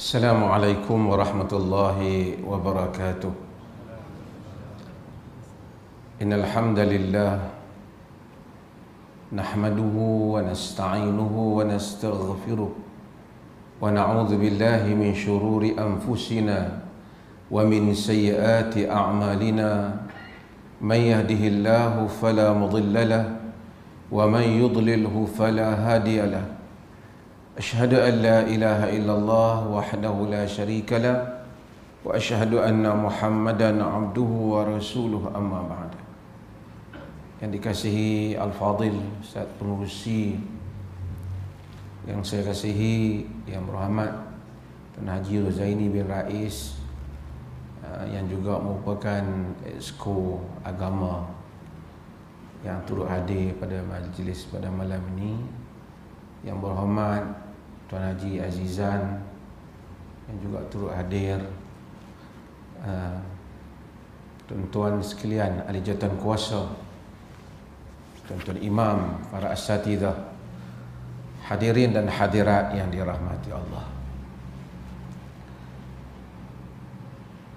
Assalamualaikum warahmatullahi wabarakatuh. Innal hamdalillah nahmaduhu wa nasta'inuhu wa nastaghfiruh wa na'udzu billahi min shururi anfusina wa min sayyiati a'malina. Man yahdihillahu fala mudilla lahu wa man yudlilhu fala hadiya lahu. Asyhadu an la ilaha illallah wahdahu la syarika lah wa asyhadu anna Muhammadan abduhu wa rasuluh, amma ba'd. Yang dikasihi Al-Fadil Ustaz Pengurusi, yang saya kasihi, yang berhormat Tuan Haji Rozaini bin Rais, yang juga merupakan Exco Agama yang turut hadir pada majlis pada malam ini, yang berhormat Tuan Haji Azizan yang juga turut hadir, tuan-tuan sekalian ahli jawatan kuasa, tuan-tuan imam, para asatidzah, hadirin dan hadirat yang dirahmati Allah.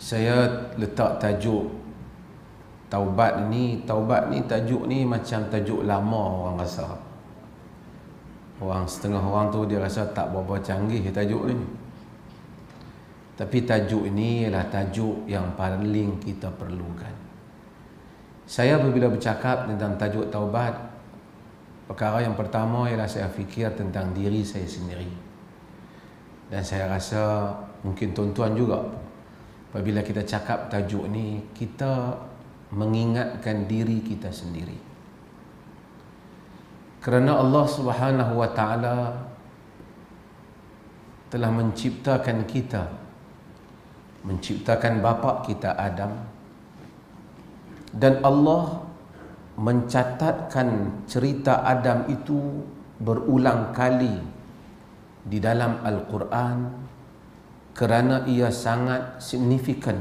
Saya letak tajuk taubat ni tajuk ni macam tajuk lama orang rasa. Setengah orang tu dia rasa tak berapa canggih tajuk ni. Tapi tajuk ini ialah tajuk yang paling kita perlukan. Saya apabila bercakap tentang tajuk taubat, perkara yang pertama ialah saya fikir tentang diri saya sendiri. Dan saya rasa mungkin tuan-tuan juga, apabila kita cakap tajuk ni, kita mengingatkan diri kita sendiri. Kerana Allah Subhanahu wa ta'ala telah menciptakan kita, menciptakan bapa kita Adam, dan Allah mencatatkan cerita Adam itu berulang kali di dalam Al-Quran kerana ia sangat signifikan,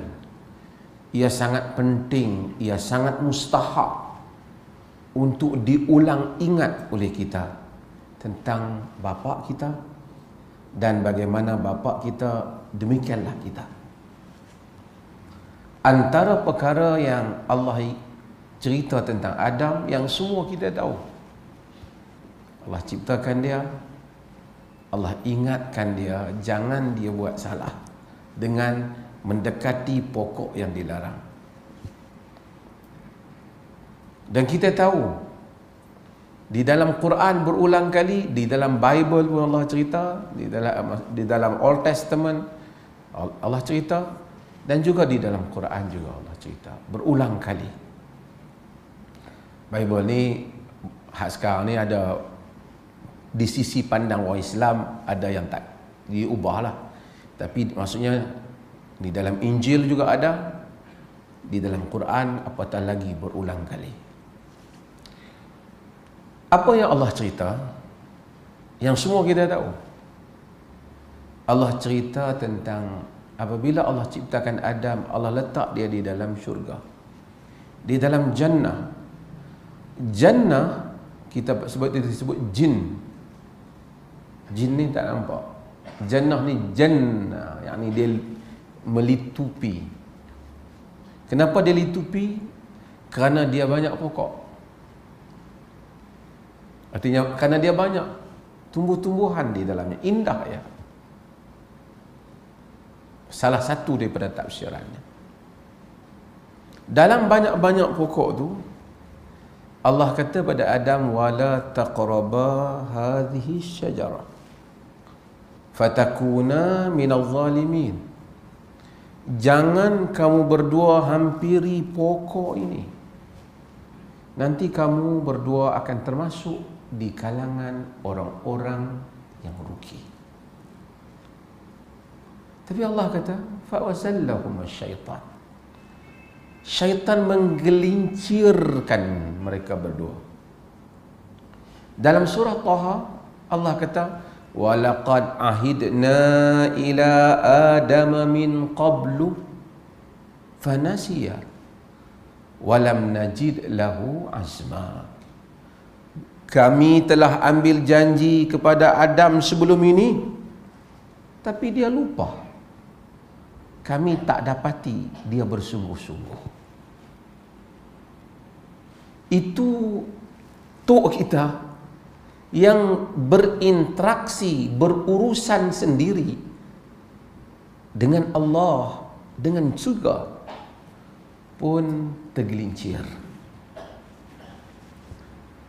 ia sangat penting, ia sangat mustahak untuk diulang ingat oleh kita tentang bapa kita dan bagaimana bapa kita demikianlah kita. Antara perkara yang Allah cerita tentang Adam yang semua kita tahu, Allah ciptakan dia, Allah ingatkan dia jangan dia buat salah dengan mendekati pokok yang dilarang. Dan kita tahu di dalam Quran berulang kali, di dalam Bible pun Allah cerita, di dalam Old Testament Allah cerita, dan juga di dalam Quran juga Allah cerita berulang kali. Bible ni sekarang ni ada di sisi pandang orang Islam ada yang tak diubahlah. Tapi maksudnya di dalam Injil juga ada, di dalam Quran apatah lagi berulang kali. Apa yang Allah cerita? Yang semua kita tahu. Allah cerita tentang apabila Allah ciptakan Adam, Allah letak dia di dalam syurga, di dalam jannah. Jannah kita sebut jin. Jin ni tak nampak. Jannah ni jannah, yakni dia melitupi. Kenapa dia litupi? Kerana dia banyak pokok. Artinya kerana dia banyak tumbuh-tumbuhan di dalamnya, indah ya. Salah satu daripada tafsirannya. Dalam banyak-banyak pokok tu, Allah kata pada Adam, wala taqraba hadhihi syajarah fatakuna minal zalimin. Jangan kamu berdua hampiri pokok ini, nanti kamu berdua akan termasuk di kalangan orang-orang yang rugi. Tapi Allah kata, fa'wazallahum syaitan. Syaitan menggelincirkan mereka berdua. Dalam surah Taha Allah kata, walaqad ahidna ila adama min qablu fanasiya walam najid lahu azma. Kami telah ambil janji kepada Adam sebelum ini Tapi dia lupa. Kami tak dapati dia bersungguh-sungguh. Itu tok kita yang berinteraksi, berurusan sendiri dengan Allah, dengan surga pun tergelincir.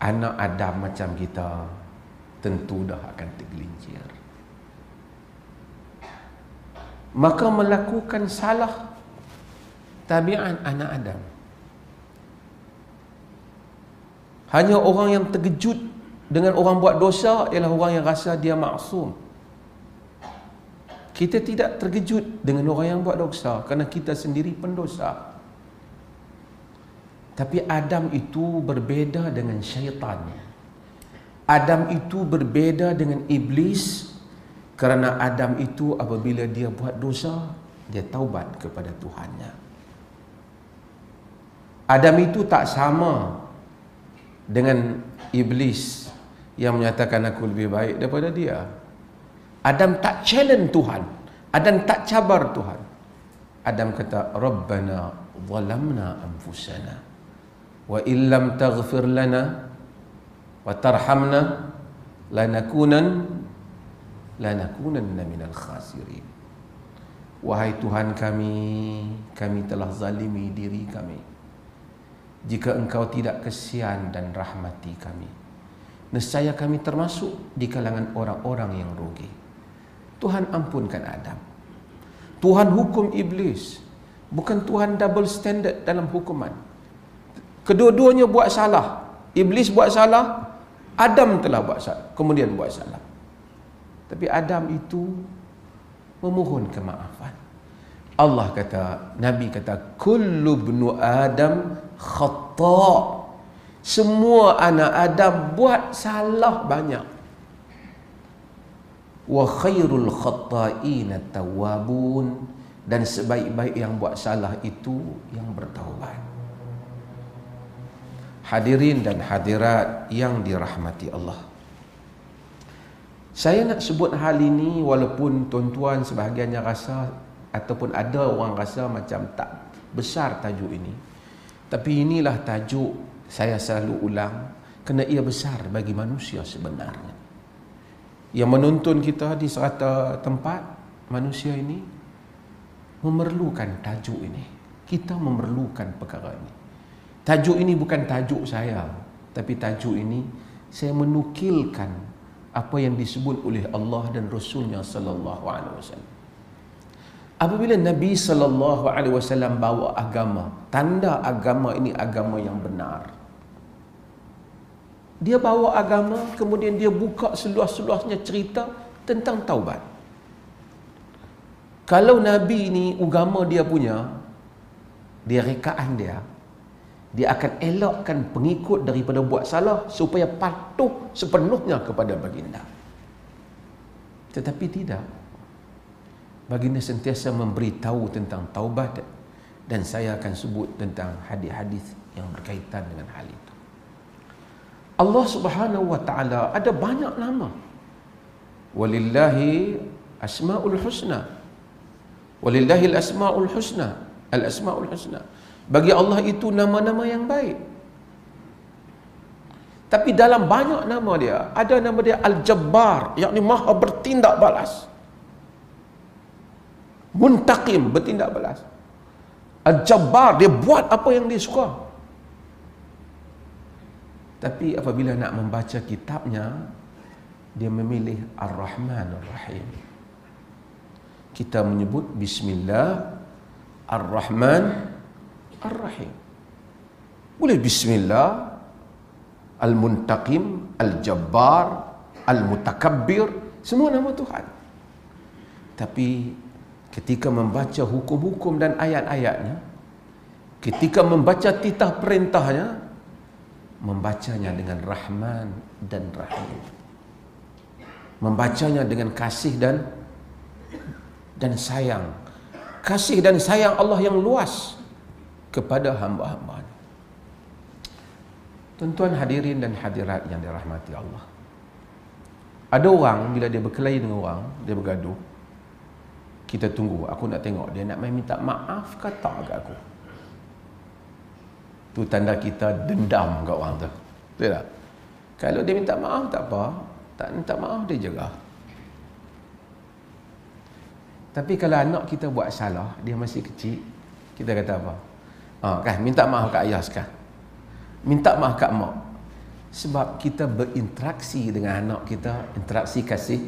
Anak Adam macam kita tentu dah akan tergelincir. Maka melakukan salah tabiat anak Adam. Hanya orang yang terkejut dengan orang buat dosa ialah orang yang rasa dia maksum. Kita tidak terkejut dengan orang yang buat dosa kerana kita sendiri pendosa. Tapi Adam itu berbeza dengan syaitan. Adam itu berbeza dengan iblis kerana Adam itu apabila dia buat dosa, dia taubat kepada Tuhannya. Adam itu tak sama dengan iblis yang menyatakan aku lebih baik daripada dia. Adam tak challenge Tuhan. Adam tak cabar Tuhan. Adam kata, Rabbana zalamna anfusana wa illam taghfir lana wa tarhamna lanakunanna minal khasirin. Wahai Tuhan kami telah zalimi diri kami. Jika Engkau tidak kesian dan rahmati kami, nescaya kami termasuk di kalangan orang-orang yang rugi. Tuhan ampunkan Adam. Tuhan hukum iblis. Bukan Tuhan double standard dalam hukuman. Kedua-duanya buat salah. Iblis buat salah, Adam telah buat salah, kemudian buat salah. Tapi Adam itu memohon kemaafan. Allah kata, Nabi kata, kullu ibnu Adam khata'. Semua anak Adam buat salah banyak. Wa khairul khata'ina tawwabun. Dan sebaik-baik yang buat salah itu yang bertaubat. Hadirin dan hadirat yang dirahmati Allah, saya nak sebut hal ini walaupun tuan-tuan sebahagiannya rasa ataupun ada orang rasa macam tak besar tajuk ini. Tapi inilah tajuk saya selalu ulang kerana ia besar bagi manusia sebenarnya. Yang menonton kita di serata tempat, manusia ini memerlukan tajuk ini. Kita memerlukan perkara ini. Tajuk ini bukan tajuk saya, tapi tajuk ini saya menukilkan apa yang disebut oleh Allah dan Rasulnya sallallahu alaihi wasallam. Apabila Nabi sallallahu alaihi wasallam bawa agama, tanda agama ini agama yang benar. Dia bawa agama, kemudian dia buka seluas-luasnya cerita tentang taubat. Kalau Nabi ini agama dia punya, dia rekaan dia akan elakkan pengikut daripada buat salah supaya patuh sepenuhnya kepada baginda. Tetapi tidak. Baginda sentiasa memberitahu tentang taubat, dan saya akan sebut tentang hadis-hadis yang berkaitan dengan hal itu. Allah Subhanahu wa taala ada banyak nama. Walillahi asmaul husna. Walillahi al-asmaul husna. Al-asmaul husna. Bagi Allah itu nama-nama yang baik. Tapi dalam banyak nama dia, ada nama dia Al-Jabbar, yakni Maha bertindak balas. Muntaqim, bertindak balas. Al-Jabbar, dia buat apa yang dia suka. Tapi apabila nak membaca kitabnya, dia memilih Ar-Rahman Ar-Rahim. Kita menyebut Bismillah Ar-Rahman Ar-Rahim. Boleh Bismillah Al-Muntaqim, Al-Jabbar, Al-Mutakabbir, semua nama Tuhan. Tapi ketika membaca hukum-hukum dan ayat-ayatnya, ketika membaca titah perintahnya, membacanya dengan Rahman dan Rahim. Membacanya dengan kasih dan sayang. Kasih dan sayang Allah yang luas kepada hamba-hambanya. Tuan-tuan hadirin dan hadirat yang dirahmati Allah. Ada orang bila dia berkelahi dengan orang, dia bergaduh, kita tunggu, aku nak tengok dia nak main minta maaf ke tak kat aku. Tu tanda kita dendam kat orang tu. Betul tak? Kalau dia minta maaf tak apa, tak minta maaf dia jerah. Tapi kalau anak kita buat salah, dia masih kecil, kita kata apa? Kan minta maaf kat ayah sekarang. Minta maaf kat mak. Sebab kita berinteraksi dengan anak kita, interaksi kasih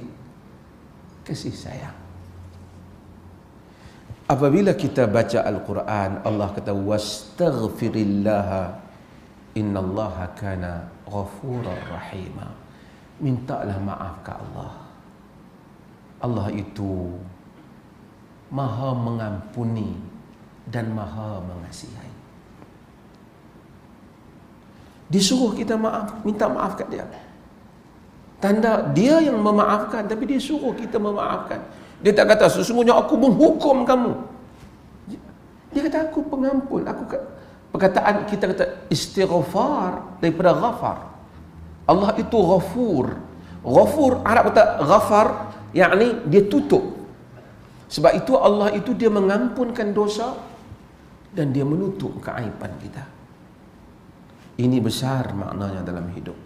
sayang. Apabila kita baca Al-Quran, Allah kata wastaghfirillaha innallaha kana ghafurar rahima. Mintalah maaf ke Allah. Allah itu Maha mengampuni dan Maha mengasihi. Disuruh kita maaf, minta maaf kat dia. Tanda dia yang memaafkan, tapi dia suruh kita memaafkan. Dia tak kata sesungguhnya aku menghukum kamu. Dia kata aku pengampun. Perkataan kita kata istighfar daripada ghafar. Allah itu ghafur. Ghafur, Arab kata ghafar, yakni dia tutup. Sebab itu Allah itu dia mengampunkan dosa dan dia menutup keaiban kita. Ini besar maknanya dalam hidup.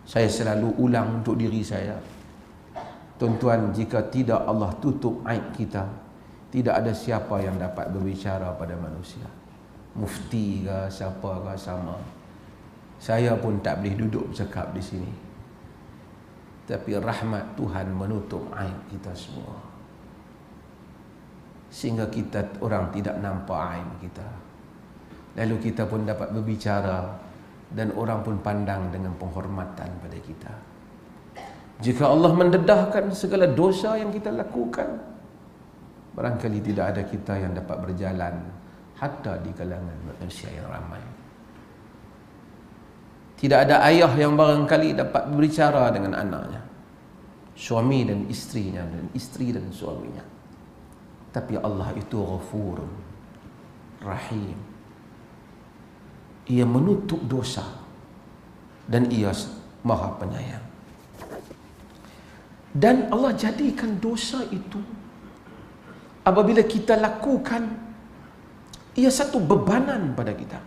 Saya selalu ulang untuk diri saya. Tuan-tuan, jika tidak Allah tutup aib kita, tidak ada siapa yang dapat berbicara pada manusia. Mufti ke, siapa ke, sama. Saya pun tak boleh duduk bercakap di sini. Tapi rahmat Tuhan menutup aib kita semua. Sehingga kita orang tidak nampak aib kita. Lalu kita pun dapat berbicara dan orang pun pandang dengan penghormatan pada kita. Jika Allah mendedahkan segala dosa yang kita lakukan, barangkali tidak ada kita yang dapat berjalan hatta di kalangan manusia yang ramai. Tidak ada ayah yang barangkali dapat berbicara dengan anaknya, suami dan istrinya, dan istri dan suaminya. Tapi Allah itu Ghafurun Rahim. Ia menutup dosa dan ia Maha Penyayang. Dan Allah jadikan dosa itu apabila kita lakukan, ia satu bebanan pada kita.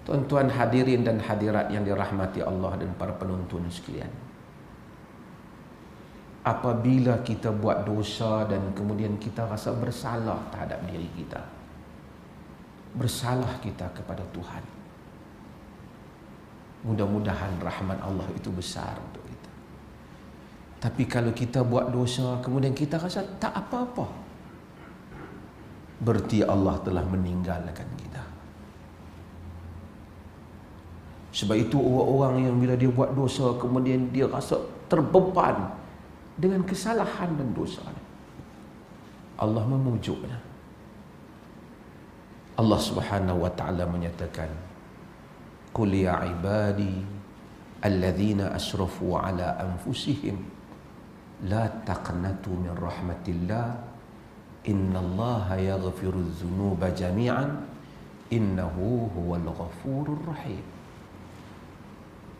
Tuan-tuan hadirin dan hadirat yang dirahmati Allah dan para penonton sekalian, apabila kita buat dosa dan kemudian kita rasa bersalah terhadap diri kita, bersalah kita kepada Tuhan, mudah-mudahan rahmat Allah itu besar untuk kita. Tapi kalau kita buat dosa kemudian kita rasa tak apa-apa, berarti Allah telah meninggalkan kita. Sebab itu orang-orang yang bila dia buat dosa kemudian dia rasa terbeban dengan kesalahan dan dosa, Allah memujuknya. Allah Subhanahu wa taala menyatakan, "Qul ya ibadi alladzina asrafu ala anfusihim la taqnatu min rahmatillah innallaha yaghfiru dzunuba jami'an innahu huwal ghafurur rahim."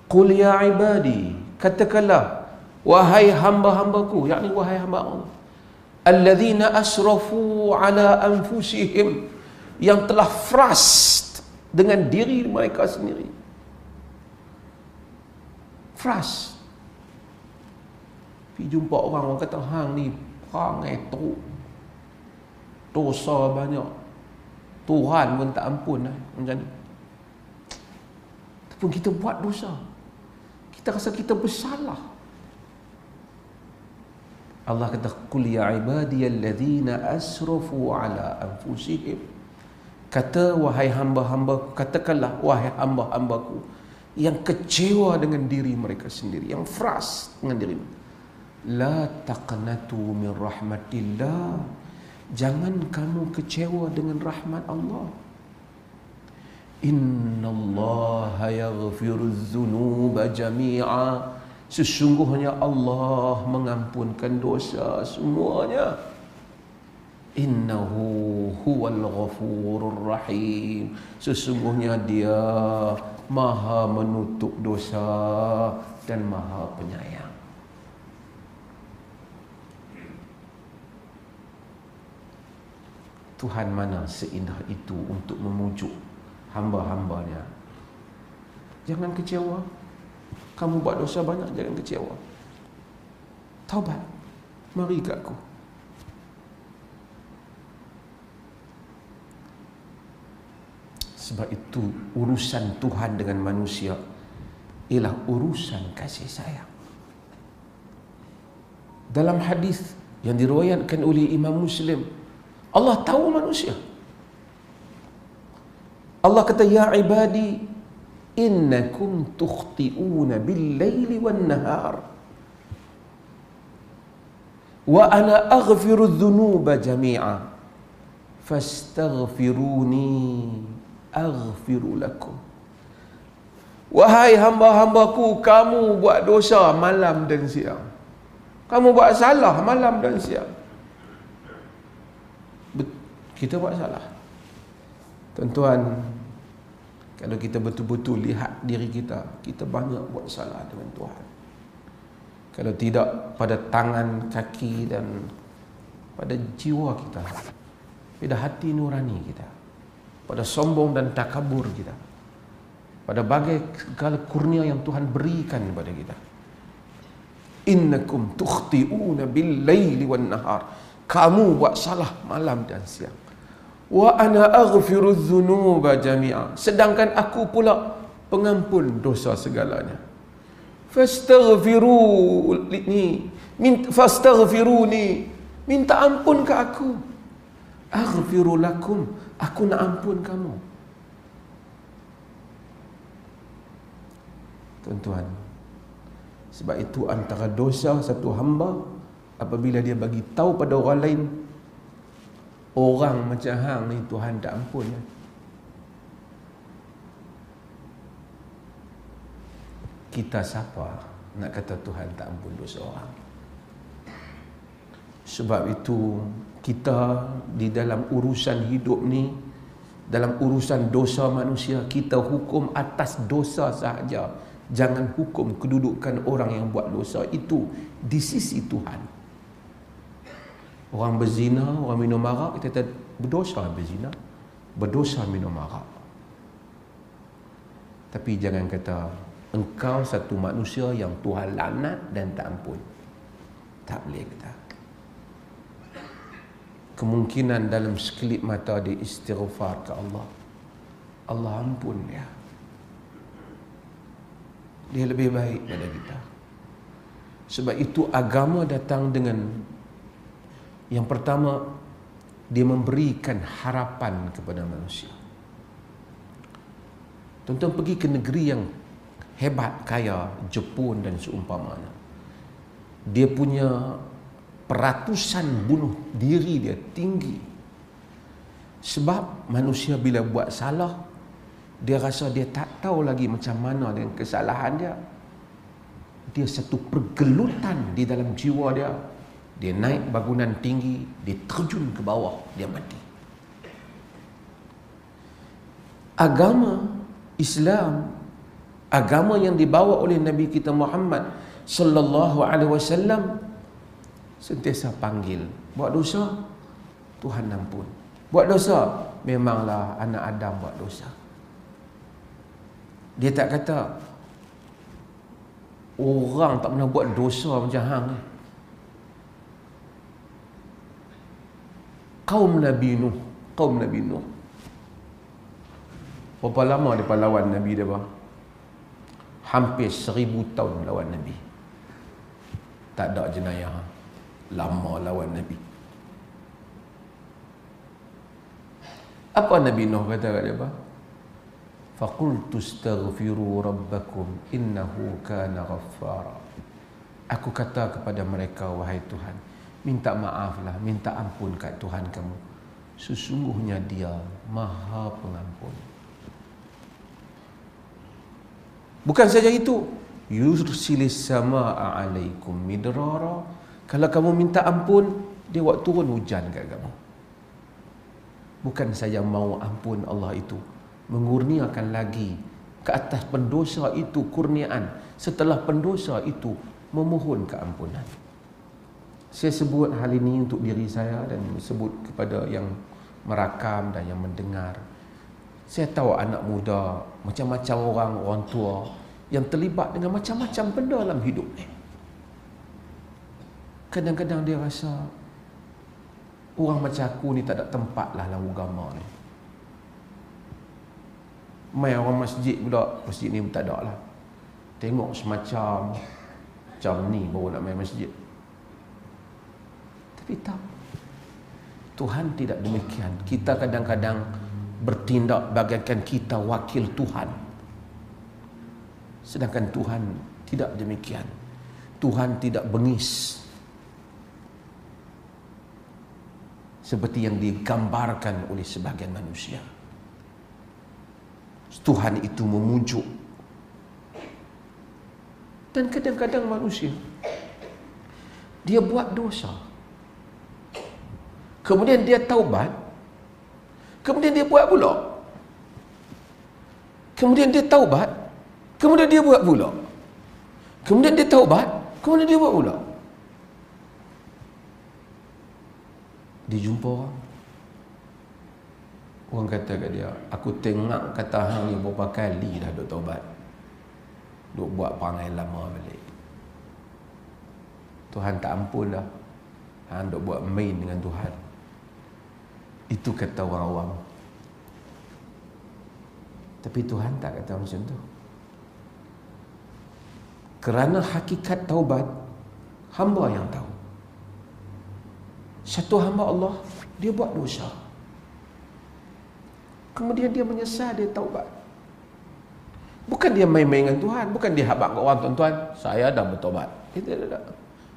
Qul ya ibadi, katakanlah wahai hamba-hambaku, yakni wahai hamba Allah, alladzina asrafu ala anfusihim, yang telah frust dengan diri mereka sendiri. Frust. Pergi jumpa orang kata hang ni perangai teruk, dosa banyak, Tuhan pun tak ampun macam ni. Ataupun kita buat dosa, kita rasa kita bersalah. Allah kata, "Qul ya ibadiyalladzina asrafu ala anfusihim." Kata wahai hamba-hambaku, katakanlah wahai hamba-hambaku yang kecewa dengan diri mereka sendiri, yang frust dengan diri mereka. La taqnatu min rahmatillah. Jangan kamu kecewa dengan rahmat Allah. Innallaha yaghfiruz dzunuba jami'a. Sesungguhnya Allah mengampunkan dosa semuanya. Innahu huwal ghafurur rahim. Sesungguhnya dia Maha menutup dosa dan Maha penyayang. Tuhan mana seindah itu untuk memujuk hamba-hambanya. Jangan kecewa. Kamu buat dosa banyak, jangan kecewa. Taubat. Mari ke aku. Sebab itu urusan Tuhan dengan manusia ialah urusan kasih sayang. Dalam hadis yang diriwayatkan oleh Imam Muslim, Allah tahu manusia. Allah kata, ya ibadi, innakum tukhti'una bil-laili wan-nahar wa ana aghfiru dhunuba jami'a fastaghfiruni aghfiru lakum. Wahai hamba-hambaku, kamu buat dosa malam dan siang. Kamu buat salah malam dan siang. Kita buat salah. Tuan-tuan, kalau kita betul-betul lihat diri kita, kita banyak buat salah dengan Tuhan. Kalau tidak pada tangan, kaki dan pada jiwa kita, pada hati nurani kita, pada sombong dan takabur kita, pada bagai segala kurnia yang Tuhan berikan kepada kita. Innakum tukhti'una bil-laili wan-nahar. Kamu buat salah malam dan siang. Wa ana aghfiru dzunuba jami'a. Sedangkan aku pula pengampun dosa segalanya. Fastaghfiruni. Minta ampun ke aku. Aghfiru lakum. Aku nak ampun kamu. Tuan-tuan, sebab itu antara dosa satu hamba apabila dia bagi tahu pada orang lain, orang macam hang ni Tuhan tak ampun. Kita siapa nak kata Tuhan tak ampun dosa orang? Sebab itu kita di dalam urusan hidup ni, dalam urusan dosa manusia, kita hukum atas dosa sahaja. Jangan hukum kedudukan orang yang buat dosa itu di sisi Tuhan. Orang berzina, orang minum arak, kita kata berdosa berzina, berdosa minum arak. Tapi jangan kata engkau satu manusia yang Tuhan laknat dan tak ampun. Tak boleh kata. Kemungkinan dalam sekelip mata dia istighfar ke Allah, Allah ampun dia. Dia lebih baik pada kita. Sebab itu agama datang dengan yang pertama, dia memberikan harapan kepada manusia. Tuan-tuan pergi ke negeri yang hebat, kaya, Jepun dan seumpamanya. Dia punya peratusan bunuh diri dia tinggi. Sebab manusia bila buat salah, dia rasa dia tak tahu lagi macam mana dengan kesalahan dia. Dia satu pergelutan di dalam jiwa dia. Dia naik bangunan tinggi, dia terjun ke bawah, dia mati. Agama Islam, agama yang dibawa oleh Nabi kita Muhammad sallallahu alaihi wasallam, sentiasa panggil, buat dosa Tuhan ampun. Buat dosa, memanglah anak Adam buat dosa. Dia tak kata orang tak pernah buat dosa macam hang. Kaum Nabi Nuh, kaum Nabi Nuh, berapa lama dia lawan Nabi dia? Hampir 1000 tahun lawan Nabi. Tak ada jenayah. Lama lawan Nabi. Apa Nabi Nuh kata kat dia? Faqultu astaghfiru rabbakum innahu kana ghaffara. Aku kata kepada mereka, wahai Tuhan, minta maaflah, minta ampun kat Tuhan kamu. Sesungguhnya Dia Maha Pengampun. Bukan saja itu, yursilis samaa alaikum midrara. Kalau kamu minta ampun, Dia buat turun hujan kat kamu. Bukan saja mau ampun Allah itu, mengurniakan lagi ke atas pendosa itu kurniaan. Setelah pendosa itu memohon keampunan. Saya sebut hal ini untuk diri saya dan sebut kepada yang merakam dan yang mendengar. Saya tahu anak muda, macam-macam orang tua yang terlibat dengan macam-macam benda dalam hidup ni. Kadang-kadang dia rasa orang macam aku ni tak ada tempat lah dalam agama ni. Mai orang masjid pula, masjid ni tak ada lah. Tengok semacam macam ni baru nak main masjid. Tapi tak, Tuhan tidak demikian. Kita kadang-kadang bertindak bagaikan kita wakil Tuhan, sedangkan Tuhan tidak demikian. Tuhan tidak bengis seperti yang digambarkan oleh sebagian manusia. Tuhan itu memujuk. Dan kadang-kadang manusia dia buat dosa, kemudian dia taubat, kemudian dia buat pula, kemudian dia taubat, kemudian dia buat pula, kemudian dia taubat, kemudian dia buat pula. Dijumpa orang kata kat dia, aku tengok kata hang ni berapa kali dah duk taubat, duk buat perangai lama balik. Tuhan tak ampun dah, hang duk buat main dengan Tuhan. Itu kata orang awam. Tapi Tuhan tak kata macam tu. Kerana hakikat taubat hamba yang tahu. Satu hamba Allah, dia buat dosa, kemudian dia menyesal, dia taubat. Bukan dia main-main dengan Tuhan, bukan dia habaq kat orang, tuan-tuan, saya dah bertaubat.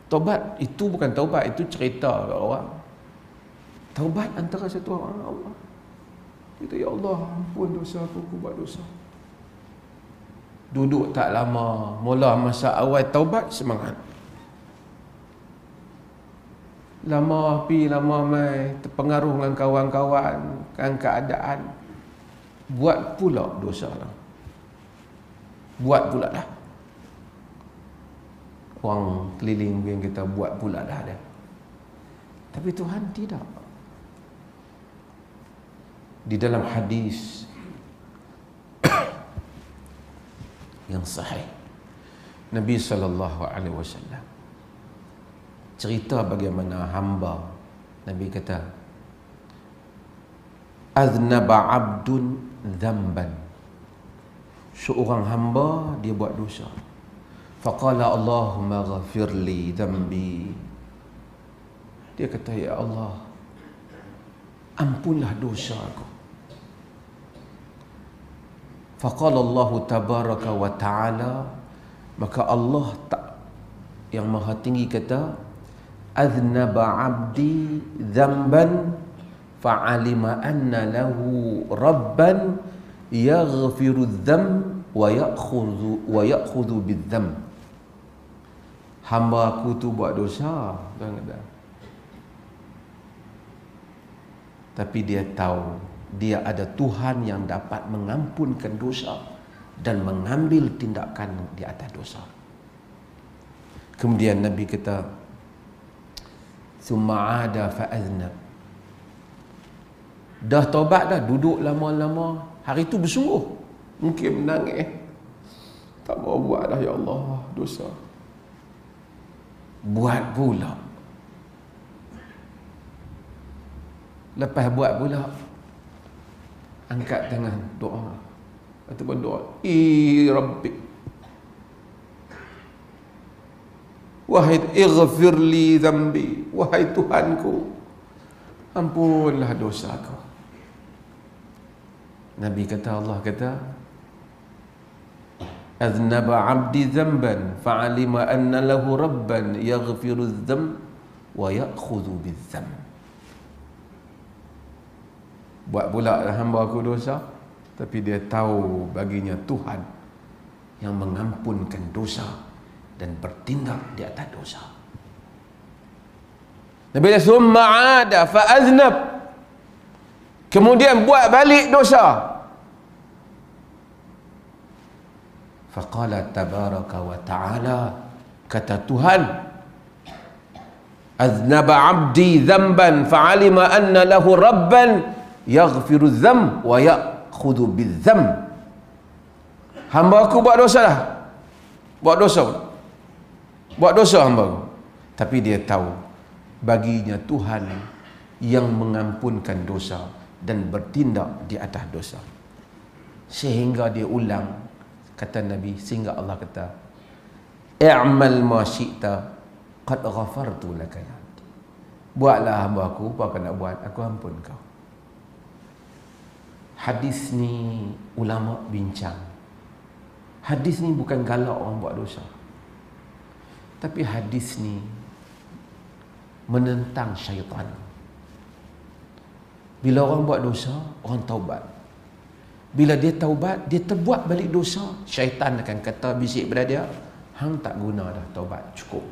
Taubat itu bukan taubat, itu cerita kat orang. Taubat antara satu orang dengan Allah. Itu, ya Allah, ampun dosa aku buat dosa. Duduk tak lama, mula masa awal taubat semangat. Lama pi lama mai, terpengaruh dengan kawan-kawan, dengan keadaan, buat pula dosa lah. Buat pula dah. Orang keliling yang kita buat pula dah dia. Tapi Tuhan tidak. Di dalam hadis yang sahih, Nabi SAW cerita bagaimana hamba. Nabi kata, aznaba abdun dhanban, seorang hamba dia buat dosa. Faqala Allahumma ghafirli dhanbi, dia kata, ya Allah, ampunlah dosa aku. Faqala Allah tabaraka wa ta'ala, maka Allah yang maha tinggi kata, aznaba abdi dhanban fa'alima anna lahu rabban yaghfiru dzam wa ya'khudhu bidzam. Hamba aku tu buat dosa, tapi dia tahu dia ada Tuhan yang dapat mengampunkan dosa dan mengambil tindakan di atas dosa. Kemudian Nabi kata, summa ada fa'aznab, dah taubat dah, duduk lama-lama, hari tu bersungguh, mungkin menangis, tak mau buat dah, ya Allah, dosa. Buat pula. Lepas buat pula, angkat tangan doa, ataupun doa, Rabbi, wahai ighfirli dhanbi, wahai Tuhanku, ampunlah dosaku. Nabi kata, Allah kata, aznaba abdi dhanban fa'alima anna lahu rabban yaghfiru dzam wa ya'khudhu bidzam. Buat pula hamba aku dosa, tapi dia tahu baginya Tuhan yang mengampunkan dosa dan bertindak di atas dosa. Nabi kata, summa ada fa'aznab, kemudian buat balik dosa. Faqala tabaraka wa ta'ala, kata Tuhan, aznaba abdi dhanban fa'alima anna lahu rabban yaghfiru dzam wa ya'khudhu bidzam. Hamba aku buat dosa dah. Buat dosa hamba aku. Tapi dia tahu baginya Tuhan yang mengampunkan dosa dan bertindak di atas dosa. Sehingga dia ulang, kata Nabi, sehingga Allah kata, i'mal ma syi'ta qad ghafartu laka ya. Buatlah hamba aku apa kau nak buat, aku ampun kau. Hadis ni ulama bincang. Hadis ni bukan galak orang buat dosa. Tapi hadis ni menentang syaitan. Bila orang buat dosa, orang taubat. Bila dia taubat, dia terbuat balik dosa, syaitan akan kata bisik pada dia, hang tak guna dah taubat, cukup.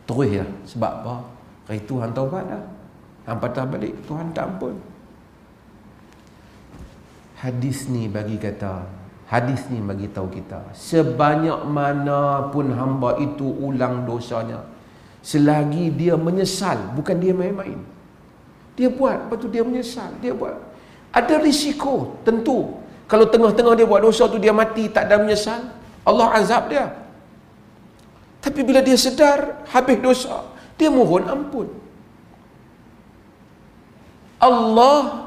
Terus dah. Sebab apa? Hari tu hang taubat dah. Hang patah balik, Tuhan tak ampun. Hadis ni bagi tahu kita, sebanyak mana pun hamba itu ulang dosanya, selagi dia menyesal, bukan dia main-main. Dia buat, lepas tu dia menyesal, dia buat. Ada risiko, tentu. Kalau tengah-tengah dia buat dosa tu, dia mati tak ada menyesal, Allah azab dia. Tapi bila dia sedar, habis dosa, dia mohon ampun. Allah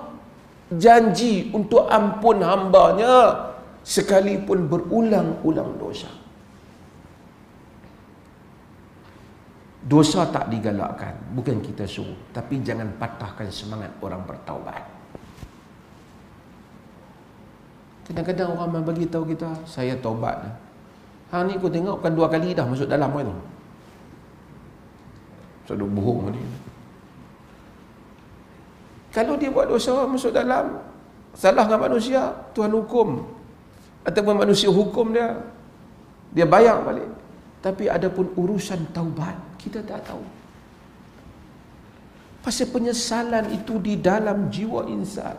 janji untuk ampun hambanya sekalipun berulang-ulang dosa. Dosa tak digalakkan, bukan kita suruh, tapi jangan patahkan semangat orang bertaubat. Kadang-kadang orang bagi tahu kita, saya taubat dah. Hang ni kau tengok bukan 2 kali dah masuk dalam tu. Sudah bohong ni. Kalau dia buat dosa masuk dalam, salah dengan manusia, Tuhan hukum. Ataupun manusia hukum dia, dia bayar balik. Tapi adapun urusan taubat, kita tak tahu. Pasal penyesalan itu di dalam jiwa insan.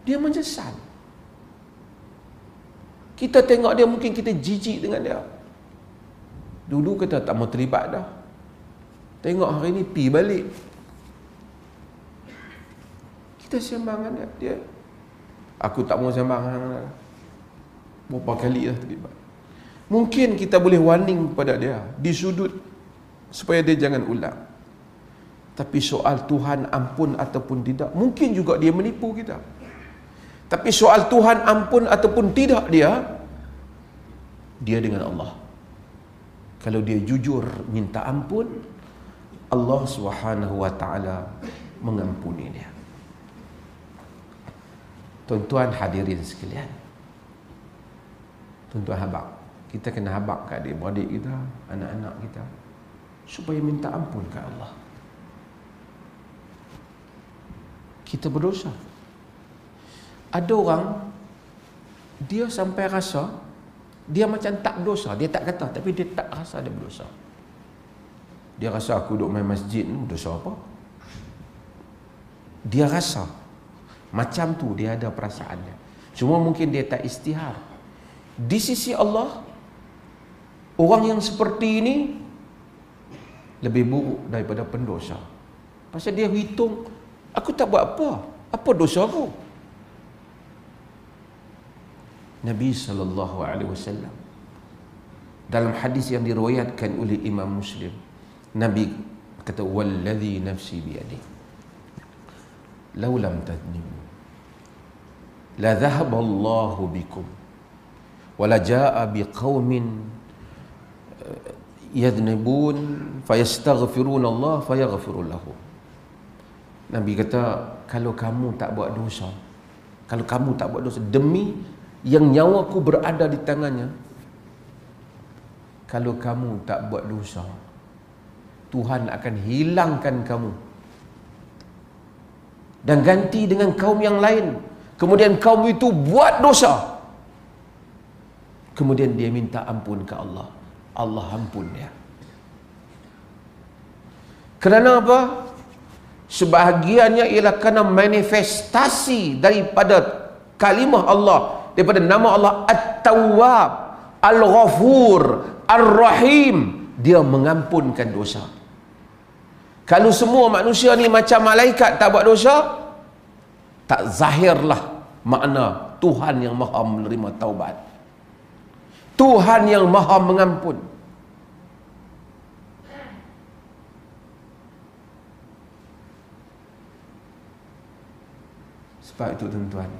Dia menyesal. Kita tengok dia, mungkin kita jijik dengan dia. Dulu kita tak mau terlibat dah. Tengok hari ni pi balik. Kita sembang dengan dia. Aku tak mau sembang dah. Berapa kali dah terlibat. Mungkin kita boleh warning kepada dia di sudut supaya dia jangan ulang. Tapi soal Tuhan ampun ataupun tidak, mungkin juga dia menipu kita. Tapi soal Tuhan ampun ataupun tidak dia dengan Allah. Kalau dia jujur minta ampun, Allah Subhanahu wa taala mengampuni dia. Tuan-tuan hadirin sekalian, tuan-tuan habaq, kita kena habaq kat adik-beradik kita, anak-anak kita, supaya minta ampun ke Allah. Kita berdosa. Ada orang, dia sampai rasa dia macam tak berdosa. Dia tak kata, tapi dia tak rasa dia berdosa. Dia rasa aku duduk main masjid ni dosa apa? Dia rasa macam tu, dia ada perasaannya. Cuma mungkin dia tak istihar. Di sisi Allah, orang yang seperti ini lebih buruk daripada pendosa. Pasal dia hitung, aku tak buat apa dosa aku? Nabi SAW dalam hadis yang diriwayatkan oleh Imam Muslim, Nabi kata, walladhi nafsi biyadihi law lam tadnibu la dhahaba Allahu bikum wa la jaa biqaumin yadnibun fayastaghfiruna Allah fayaghfiru lahum. Nabi kata, kalau kamu tak buat dosa, demi yang nyawaku berada di tangannya, kalau kamu tak buat dosa, Tuhan akan hilangkan kamu dan ganti dengan kaum yang lain. Kemudian kaum itu buat dosa, kemudian dia minta ampun ke Allah, Allah ampun dia. Kerana apa? Sebahagiannya ialah kerana manifestasi daripada kalimah Allah, daripada nama Allah At-Tawwab, Al-Ghafur, Ar-Rahim. Dia mengampunkan dosa. Kalau semua manusia ni macam malaikat tak buat dosa, tak zahirlah makna Tuhan yang maha menerima taubat, Tuhan yang maha mengampun. Sebab itu tuan-tuan,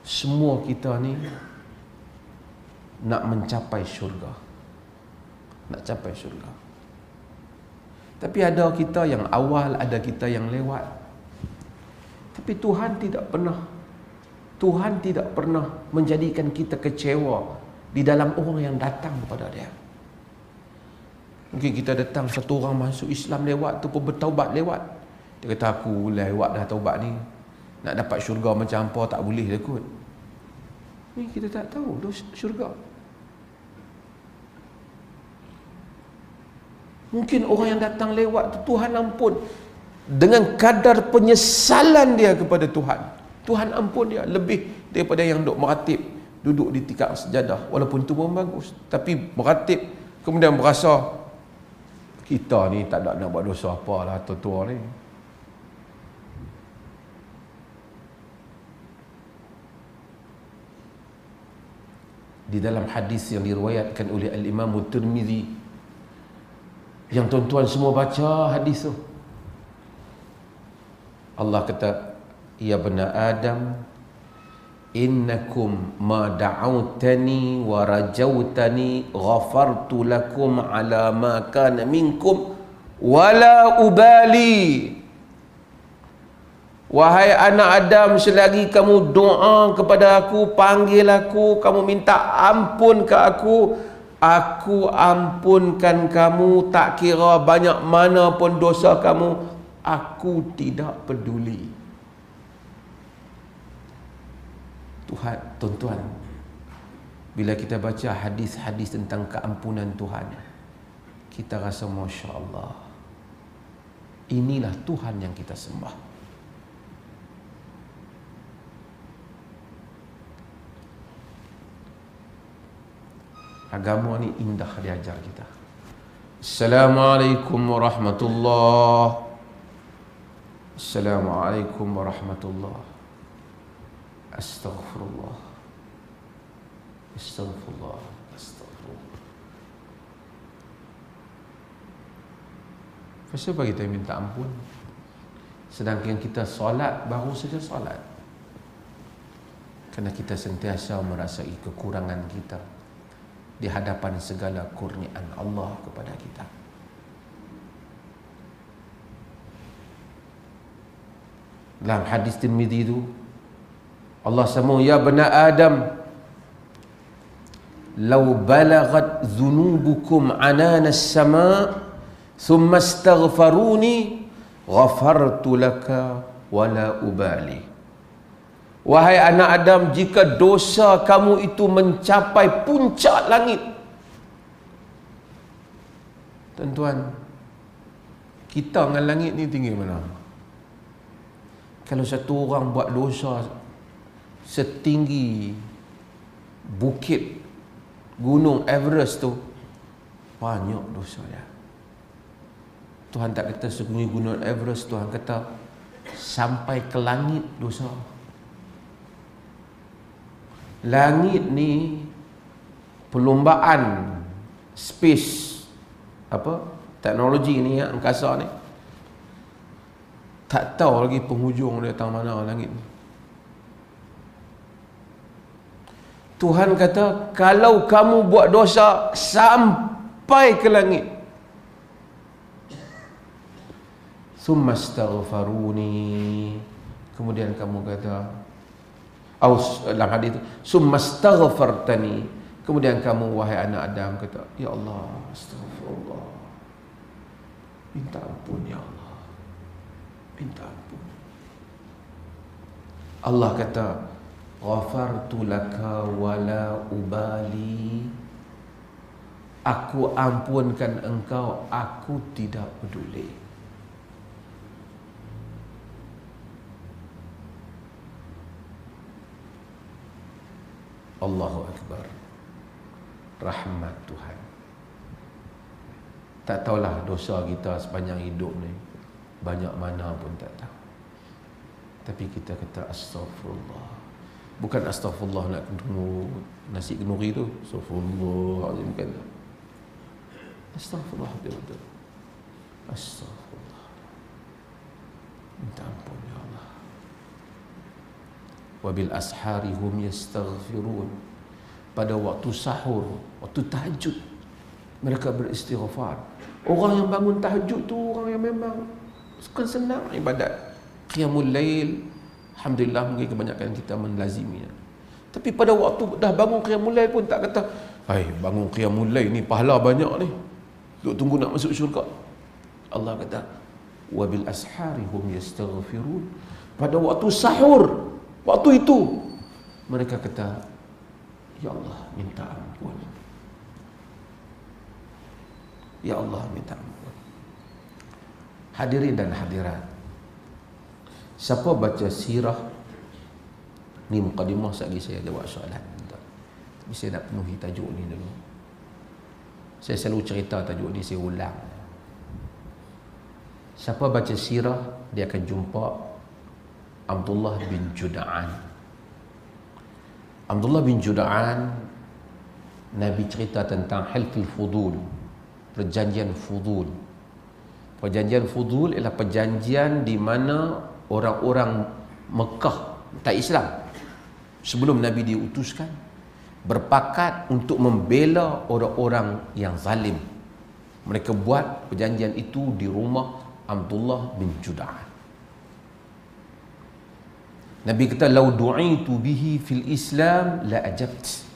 semua kita ni nak mencapai syurga, nak capai syurga. Tapi ada kita yang awal, ada kita yang lewat. Tapi Tuhan tidak pernah menjadikan kita kecewa di dalam orang yang datang kepada Dia. Mungkin kita datang, satu orang masuk Islam lewat tu pun bertaubat lewat. Dia kata, aku lewat dah taubat ni, nak dapat syurga macam apa tak boleh dah kot. Ni kita tak tahu syurga. Mungkin orang yang datang lewat tu Tuhan ampun, dengan kadar penyesalan dia kepada Tuhan, Tuhan ampun dia lebih daripada yang duk meratib, duduk di tikar sejadah. Walaupun tu pun bagus, tapi meratib kemudian berasa kita ni tak ada nak buat dosa apalah tua-tua ni. Di dalam hadis yang diriwayatkan oleh Al-Imam Tirmizi, yang tuan-tuan semua baca hadis tu, Allah kata, ya bani Adam, innakum ma da'autani wa rajautani ghafartu lakum ala ma kana minkum wala ubali. Wahai anak Adam, selagi kamu doa kepada aku, panggil aku, kamu minta ampun ke aku ampunkan kamu, tak kira banyak mana pun dosa kamu, aku tidak peduli. Tuhan, tuan-tuan, bila kita baca hadis-hadis tentang keampunan Tuhan, kita rasa Masya Allah, inilah Tuhan yang kita sembah. Agama ni indah diajar kita. Assalamualaikum warahmatullahi. Assalamualaikum warahmatullahi. Astaghfirullah. Astaghfirullah. Astaghfirullah. Kenapa kita minta ampun? Sedangkan kita solat, baru saja solat. Kerana kita sentiasa merasai kekurangan kita di hadapan segala kurniaan Allah kepada kita. Dalam hadis Tirmizi itu, Allah sambung, ya bani Adam, law balaghat dhunubukum anana as-sama' thumma astaghfaruni ghafartu laka wala ubali. Wahai anak Adam, jika dosa kamu itu mencapai puncak langit. Tuan-tuan, kita dengan langit ni tinggi mana? Kalau satu orang buat dosa setinggi bukit gunung Everest tu, banyak dosa dia. Tuhan tak kata setinggi gunung Everest, Tuhan kata sampai ke langit dosa. Langit ni perlombaan space, teknologi ni, angkasa ni, tak tahu lagi penghujung dia tang mana langit ni. Tuhan kata, kalau kamu buat dosa sampai ke langit, summa astaghfaruni, kemudian kamu kata, dalam hadis itu, summa astaghfartani, kemudian kamu wahai anak Adam kata, ya Allah, astagfirullah, minta ampun ya Allah, minta ampun. Allah kata, ghafartu laka wala ubali, aku ampunkan engkau, aku tidak peduli. Allahu Akbar. Rahmat Tuhan. Tak tahulah dosa kita sepanjang hidup ni banyak mana pun tak tahu. Tapi kita kata astagfirullah. Bukan astagfirullah nak tunggu nasi kenduri tu. Astagfirullah. Bukan. Astagfirullah betul-betul. Astagfirullah. Minta ampun ya Allah. Wabil ashari hum yastaghfirun. Pada waktu sahur, waktu tahajud, mereka beristighfar. Orang yang bangun tahajud tu orang yang memang bukan senang ibadat. Qiyamul lail, alhamdulillah mungkin kebanyakan kita melaziminya. Tapi pada waktu dah bangun qiyamul lail pun tak kata, "Hai, bangun qiyamul lail ni pahala banyak ni. Duk tunggu nak masuk syurga." Allah kata, "Wa bil ashari hum yastaghfirun." Pada waktu sahur, waktu itu mereka kata, "Ya Allah, minta ampun. Ya Allah, minta ampun." Hadirin dan hadirat, siapa baca sirah ni mukadimah, sekali saya jawab soalan. Tapi saya nak penuhi tajuk ni dulu. Saya selalu cerita tajuk ni, saya ulang. Siapa baca sirah, dia akan jumpa Abdullah bin Juda'an. Abdullah bin Juda'an, Nabi cerita tentang Hilful Fudul, perjanjian Fudul. Perjanjian Fudul ialah perjanjian di mana orang-orang Mekah tak Islam sebelum Nabi diutuskan berpakat untuk membela orang-orang yang zalim. Mereka buat perjanjian itu di rumah Abdullah bin Juda'an. Nabi kata, "Lau du'itu bihi fil Islam la ajabt."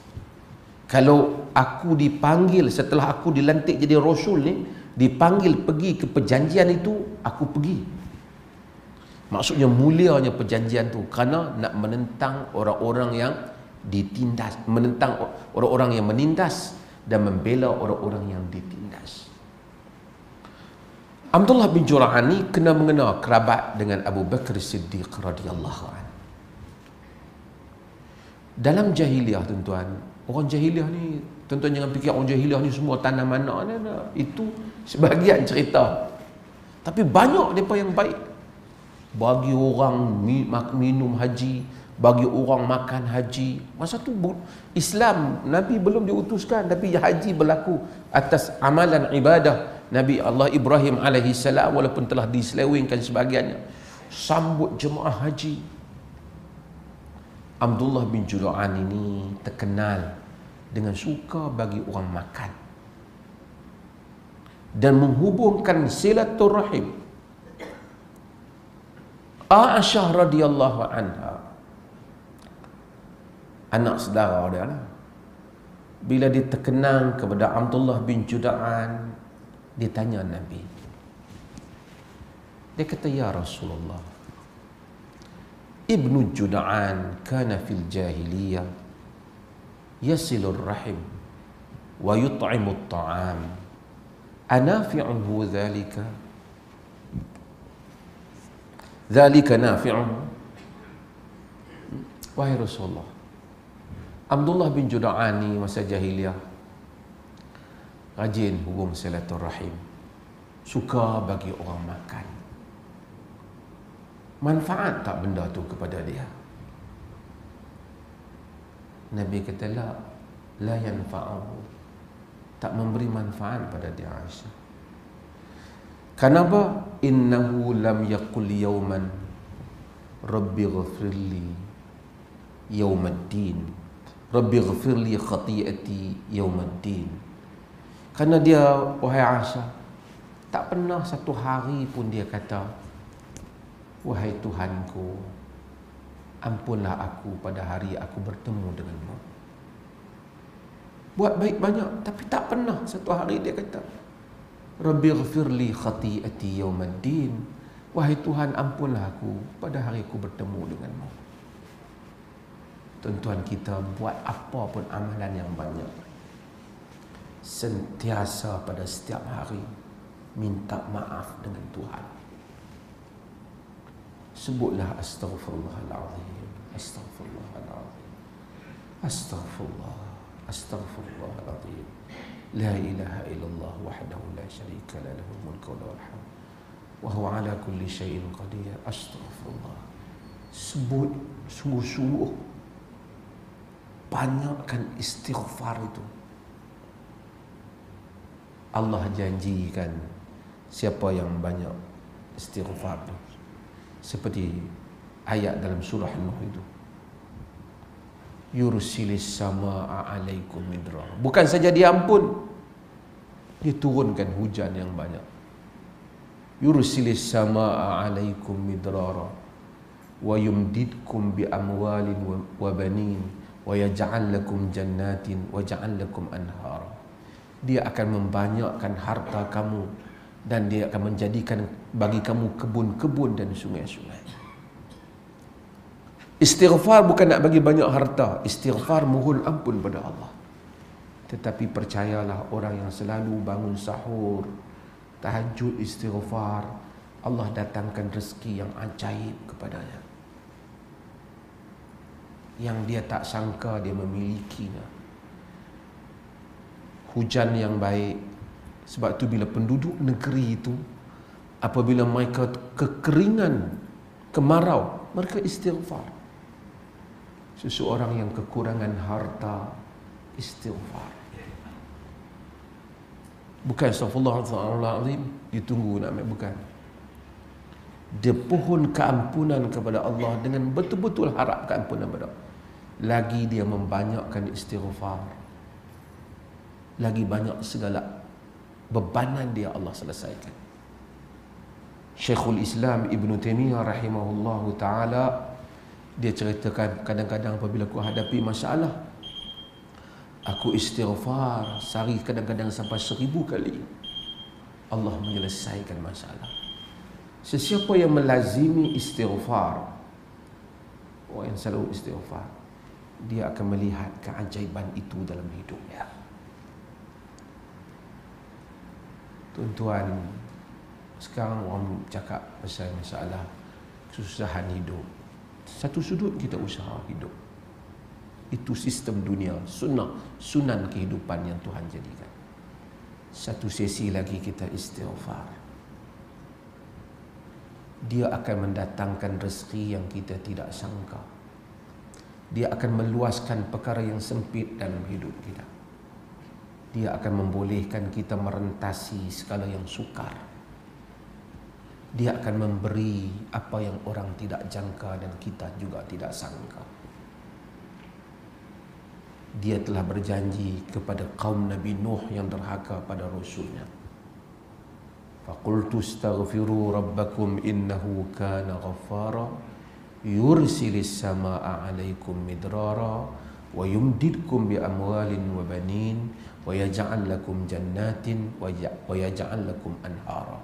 Kalau aku dipanggil setelah aku dilantik jadi rasul ni, dipanggil pergi ke perjanjian itu, aku pergi. Maksudnya mulianya perjanjian tu kerana nak menentang orang-orang yang ditindas, menentang orang-orang yang menindas dan membela orang-orang yang ditindas. Abdullah bin Juda'an ni kena mengena kerabat dengan Abu Bakar Siddiq radhiyallahu anhu. Dalam jahiliah, tuan-tuan, orang jahiliah ni, tuan-tuan jangan fikir orang jahiliah ni semua tanah mana ni. Itu sebahagian cerita. Tapi banyak mereka yang baik. Bagi orang minum haji, bagi orang makan haji. Masa tu Islam, Nabi belum diutuskan, tapi haji berlaku atas amalan ibadah. Nabi Allah Ibrahim alaihi salam walaupun telah diselewengkan sebahagiannya, sambut jemaah haji. Abdullah bin Juda'an ini terkenal dengan suka bagi orang makan dan menghubungkan silaturahim. Aisyah radhiyallahu anha, anak saudara dia lah, bila dia terkenal kepada Abdullah bin Juda'an, dia tanya Nabi. Dia kata, "Ya Rasulullah, Ibnu Juda'an kana fil jahiliyah yasilur rahim wa yut'imut ta'am. Anafi'uhu dhalika? Dhalika nafi'uhu?" Wahai Rasulullah, Abdullah bin Juda'an ni masa jahiliyah rajin hubung silaturahim, suka bagi orang makan. Manfaat tak benda tu kepada dia? Nabi kata, la yanfa'uhu. Tak memberi manfaat pada dia, Aisyah. Kenapa? Innahu lam yaqul yawman Rabbi ghafirli yawmaddin, Rabbi ghafirli khati'ati yawmaddin. Kerana dia, wahai Aisyah, tak pernah satu hari pun dia kata, "Wahai Tuhanku, ampunlah aku pada hari aku bertemu denganmu." Buat baik banyak, tapi tak pernah satu hari dia kata, "Rabbi ghafirli khati'ati yawmaddin." Wahai Tuhan, ampunlah aku pada hari aku bertemu denganmu. Tuan-tuan, kita buat apa pun amalan yang banyak, sentiasa pada setiap hari minta maaf dengan Tuhan. Sebutlah astaghfirullahalazim, astaghfirullahalazim, astaghfirullah, astaghfirullahalazim. La ilaha illallah wahdahu la syarika la lahul mulku wa lahul hamd wa huwa ala kulli syai'in qadir. Astaghfirullah. Sebut sungguh-sungguh, banyakkan istighfar itu. Allah janjikan siapa yang banyak istighfar itu, seperti ayat dalam surah Nuh itu, yursilis samaa alaikum midrar. Bukan saja dia ampun, dia turunkan hujan yang banyak. Yursilis samaa alaikum midrara wa yumdidkum bi amwalin wa banin wa yaj'al lakum jannatin wa yaj'al lakum anhara. Dia akan membanyakkan harta kamu dan dia akan menjadikan bagi kamu kebun-kebun dan sungai-sungai. Istighfar bukan nak bagi banyak harta. Istighfar mohon ampun pada Allah. Tetapi percayalah, orang yang selalu bangun sahur, tahajud, istighfar, Allah datangkan rezeki yang ajaib kepadanya, yang dia tak sangka dia memilikinya. Hujan yang baik. Sebab tu bila penduduk negeri itu, apabila mereka kekeringan, kemarau, mereka istighfar. Seseorang yang kekurangan harta, istighfar. Bukan astaghfirullahaladzim ditunggu nak ambil, bukan. Dia pohon keampunan kepada Allah dengan betul-betul harap keampunan kepada Allah. Lagi dia membanyakkan istighfar, lagi banyak segala bebanan dia Allah selesaikan. Syekhul Islam Ibn Taimiyah rahimahullahu ta'ala, dia ceritakan, kadang-kadang apabila aku hadapi masalah, aku istighfar sehari kadang-kadang sampai 1000 kali, Allah menyelesaikan masalah. Sesiapa yang melazimi istighfar, orang yang selalu istighfar, dia akan melihat keajaiban itu dalam hidupnya. Tuan-tuan, sekarang orang cakap pasal masalah kesusahan hidup. Satu sudut kita usaha hidup. Itu sistem dunia, sunan kehidupan yang Tuhan jadikan. Satu sesi lagi kita istighfar. Dia akan mendatangkan rezeki yang kita tidak sangka. Dia akan meluaskan perkara yang sempit dalam hidup kita. Dia akan membolehkan kita merentasi segala yang sukar. Dia akan memberi apa yang orang tidak jangka dan kita juga tidak sangka. Dia telah berjanji kepada kaum Nabi Nuh yang derhaka pada Rasulnya. Faqultu astaghfiru rabbakum innahu kana ghaffara yursilis samaa alaikum midrara wa yumdidkum bi amwalin wa banin wa yaj'al lakum jannatin wa yaj'al lakum anhara.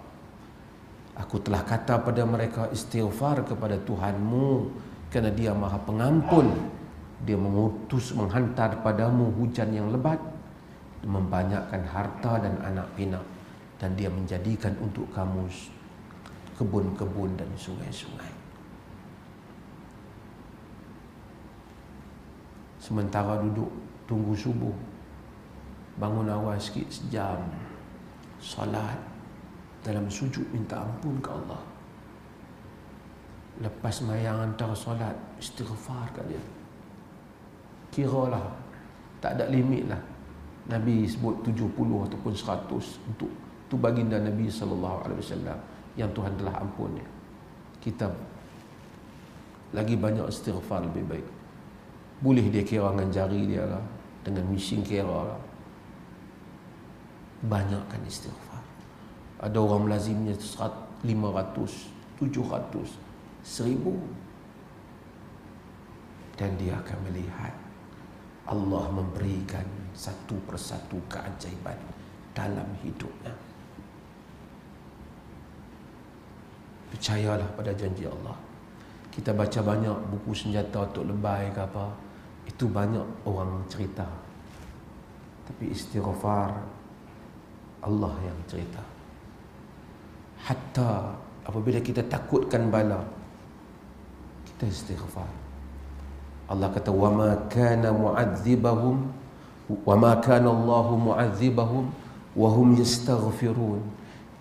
Aku telah kata pada mereka, istighfar kepada Tuhanmu kerana Dia Maha Pengampun. Dia mengutus, menghantar padamu hujan yang lebat, membanyakkan harta dan anak pinak, dan Dia menjadikan untuk kamu kebun-kebun dan sungai-sungai. Sementara duduk tunggu subuh, bangun awal sikit sejam, salat, dalam sujud minta ampun ke Allah. Lepas mayang antara solat, istighfar kat dia. Kiralah, tak ada limit lah. Nabi sebut 70 ataupun 100 untuk tu baginda Nabi SAW yang Tuhan telah ampun dia. Kita lagi banyak istighfar lebih baik. Boleh dia kira dengan jari dia lah, dengan mesin kira lah. Banyakkan istighfar. Ada orang melazimnya 500, 700, 1000. Dan dia akan melihat Allah memberikan satu persatu keajaiban dalam hidupnya. Percayalah pada janji Allah. Kita baca banyak buku senjata untuk lebay ke apa, itu banyak orang cerita. Tapi istighfar, Allah yang cerita. Hatta apabila kita takutkan bala, kita istighfar. Allah kata, wa ma kana mu'adzibahum Wa ma kana Allahu mu'adzibahum wa hum yastaghfirun.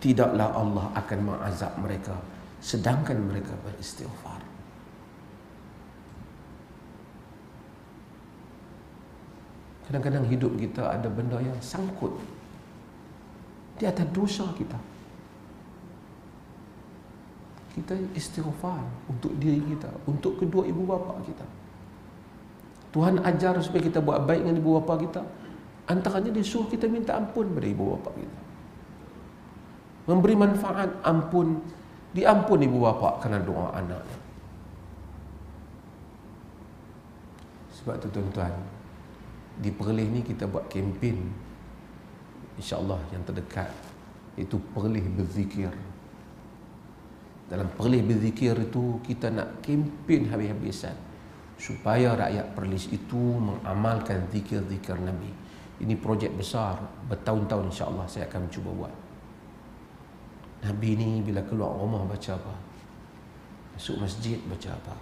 Tidaklah Allah akan mengazab mereka sedangkan mereka beristighfar. Kadang-kadang hidup kita ada benda yang sangkut di atas dosa kita. Kita istighfar untuk diri kita, untuk kedua ibu bapa kita. Tuhan ajar supaya kita buat baik dengan ibu bapa kita. Antaranya dia suruh kita minta ampun pada ibu bapa kita. Memberi manfaat, ampun, diampun ibu bapa kerana doa anaknya. Sebab tu tuan-tuan, di Perlis ni kita buat kempen, insya-Allah yang terdekat, itu Perlis berzikir. Dalam Perlis berzikir itu kita nak kempen habis-habisan supaya rakyat Perlis itu mengamalkan zikir-zikir Nabi. Ini projek besar, bertahun-tahun insya-Allah saya akan cuba buat. Nabi ni bila keluar rumah baca apa? Masuk masjid baca apa?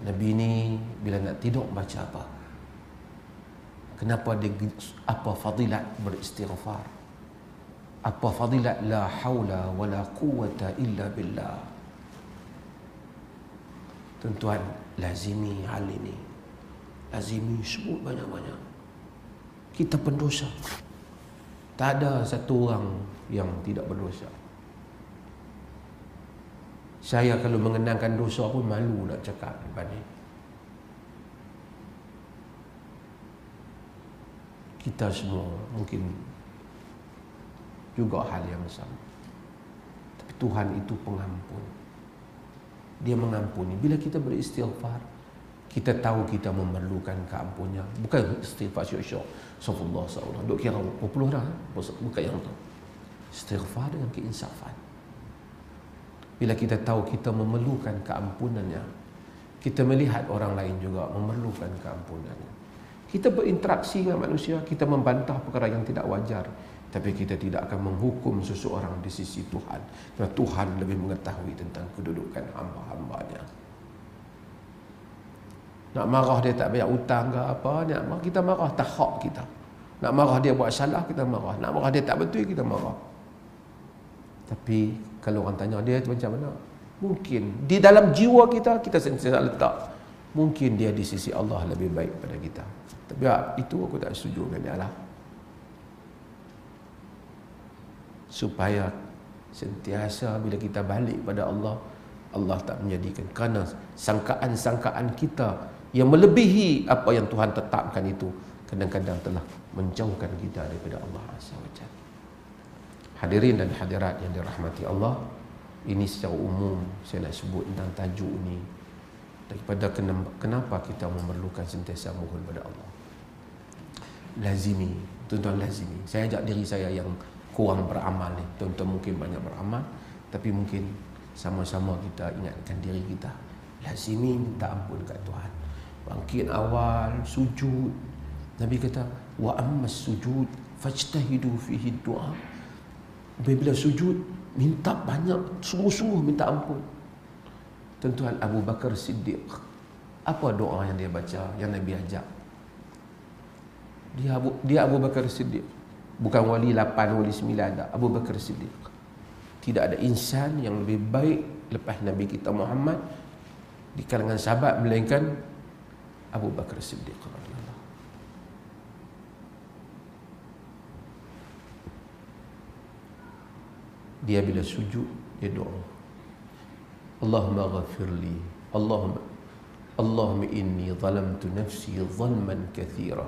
Nabi ni bila nak tidur baca apa? Kenapa dia, apa fadilat beristighfar? Apa fadilat la haula wala quwata illa billah? Tuan-tuan, lazimi hal ini. Lazimi sebut banyak-banyak. Kita pendosa. Tak ada satu orang yang tidak berdosa. Saya kalau mengenangkan dosa pun malu nak cakap depan ni. Kita semua mungkin juga hal yang sama. Tapi Tuhan itu pengampun. Dia mengampuni. Bila kita beristighfar, kita tahu kita memerlukan keampunannya. Bukan istighfar syok-syok. Astagfirullah, astagfirullah. Duk kira berapa puluh dah. Bukan yang tu. Istighfar dengan keinsafan. Bila kita tahu kita memerlukan keampunannya, kita melihat orang lain juga memerlukan keampunannya. Kita berinteraksi dengan manusia, kita membantah perkara yang tidak wajar, tapi kita tidak akan menghukum seseorang di sisi Tuhan. Kerana Tuhan lebih mengetahui tentang kedudukan hamba-hambanya. Nak marah dia tak bayar hutang ke apa, nak marah, kita marah, tak hak kita. Nak marah dia buat salah, kita marah. Nak marah dia tak betul, kita marah. Tapi kalau orang tanya dia itu macam mana? Mungkin di dalam jiwa kita, kita sentiasa letak, mungkin dia di sisi Allah lebih baik pada kita. Tapi itu aku tak setuju dengan dia lah. Supaya sentiasa bila kita balik pada Allah, Allah tak menjadikan, kerana sangkaan-sangkaan kita yang melebihi apa yang Tuhan tetapkan itu kadang-kadang telah menjauhkan kita daripada Allah Azza wa Jalla. Hadirin dan hadirat yang dirahmati Allah, ini secara umum saya nak sebut tentang tajuk ini daripada kenapa kita memerlukan sentiasa mohon pada Allah. Lazimi, tuan-tuan, lazimi. Saya ajak diri saya yang kurang beramal ni, tuan-tuan mungkin banyak beramal, tapi mungkin sama-sama kita ingatkan diri kita, lazimi minta ampun kat Tuhan. Bangkit awal sujud, Nabi kata wa ammas sujud fajtahidu fihi du'a. Bila sujud minta banyak, sungguh-sungguh minta ampun. Tuan-tuan, Abu Bakar Siddiq, apa doa yang dia baca, yang Nabi ajak? Dia Abu Bakar Siddiq, bukan wali 8, wali 9 dah. Abu Bakar Siddiq. Tidak ada insan yang lebih baik lepas Nabi kita Muhammad di kalangan sahabat melainkan Abu Bakar Siddiq radhiyallahu. Dia bila sujud dia doa, Allahumma ghafirli, Allahumma inni zalamtu nafsi zalman kathira,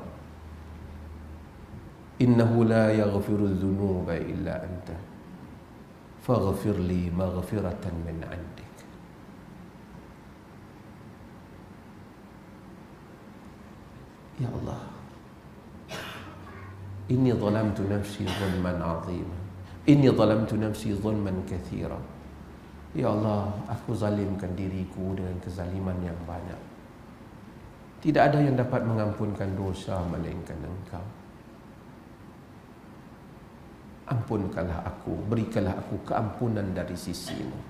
innahu la yaghfiru dhunuba illa anta, faghfir li maghfiratan min 'indik. Ya Allah, inni zalamtu nafsi zulman 'azima, inni zalamtu nafsi zulman kathira. Ya Allah, aku zalimkan diriku dengan kezaliman yang banyak. Tidak ada yang dapat mengampunkan dosa melainkan Engkau. Ampunkanlah aku, berikanlah aku keampunan dari sisi-Mu.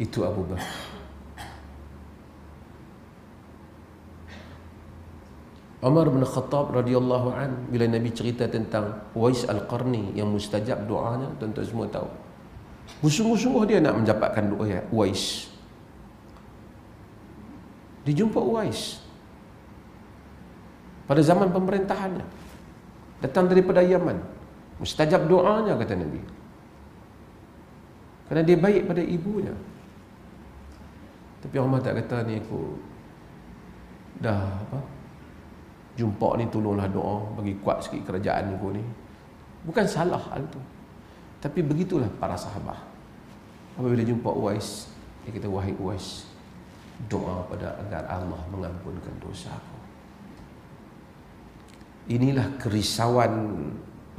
Itu Abu Bakar. Umar bin Khattab radhiyallahu an, bila Nabi cerita tentang Uwais Al-Qarni yang mustajab doanya, tuan-tuan semua tahu. Bersungguh-sungguh dia nak mendapatkan doa Uwais. Dijumpa Uwais pada zaman pemerintahannya, datang daripada Yaman, mustajab doanya kata Nabi, kerana dia baik pada ibunya. Tapi Umar tak kata ni aku dah jumpa ni, tolonglah doa bagi kuat sikit kerajaan aku ni. Bukan salah hal tu, tapi begitulah para sahabat. Apabila jumpa Uwais, dia kata, wahai Uwais, doa pada agar Allah mengampunkan dosa aku. Inilah kerisauan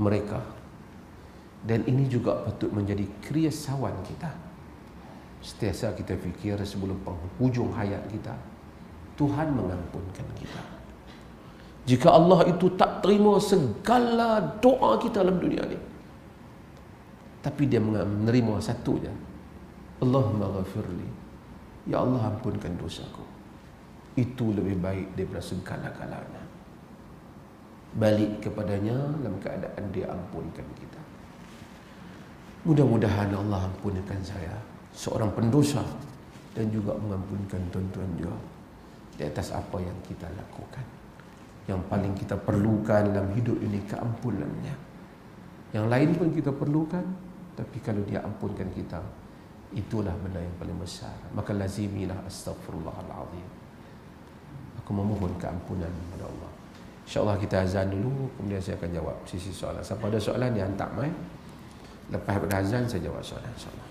mereka, dan ini juga patut menjadi kerisauan kita. Setiasa kita fikir sebelum penghujung hayat kita, Tuhan mengampunkan kita. Jika Allah itu tak terima segala doa kita dalam dunia ni, tapi dia menerima satu je, Allahumma ghafirli, ya Allah ampunkan dosaku. Itu lebih baik daripada segala-galanya. Balik kepadanya dalam keadaan dia ampunkan kita. Mudah-mudahan Allah ampunkan saya, seorang pendosa, dan juga mengampunkan tuan-tuan juga di atas apa yang kita lakukan. Yang paling kita perlukan dalam hidup ini keampunannya. Yang lain pun kita perlukan, tapi kalau dia ampunkan kita, itulah benda yang paling besar. Maka lazimilah astaghfirullahalazim. Aku memohon keampunan kepada Allah. InsyaAllah kita azan dulu, kemudian saya akan jawab sisi soalan. Siapa ada soalan dia hantar mai. Lepas pada azan saya jawab soalan, insyaAllah.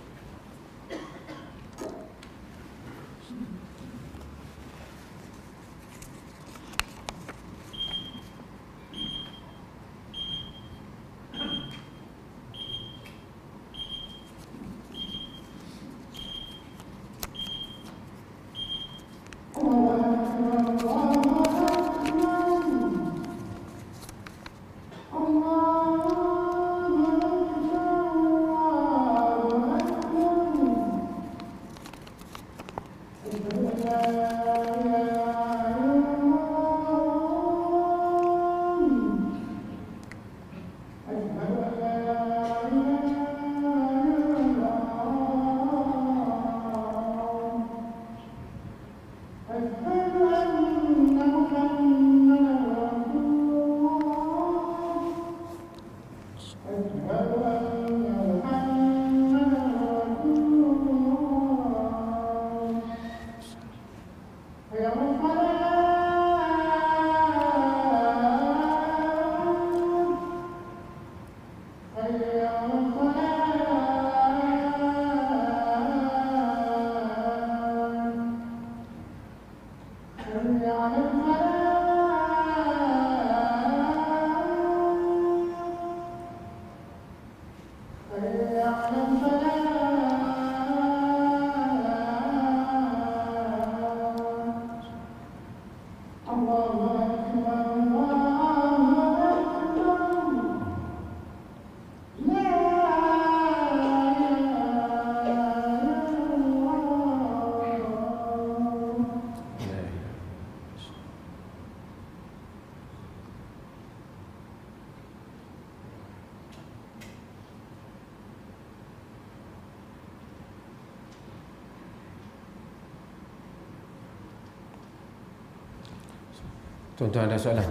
Tuan-tuan ada soalan?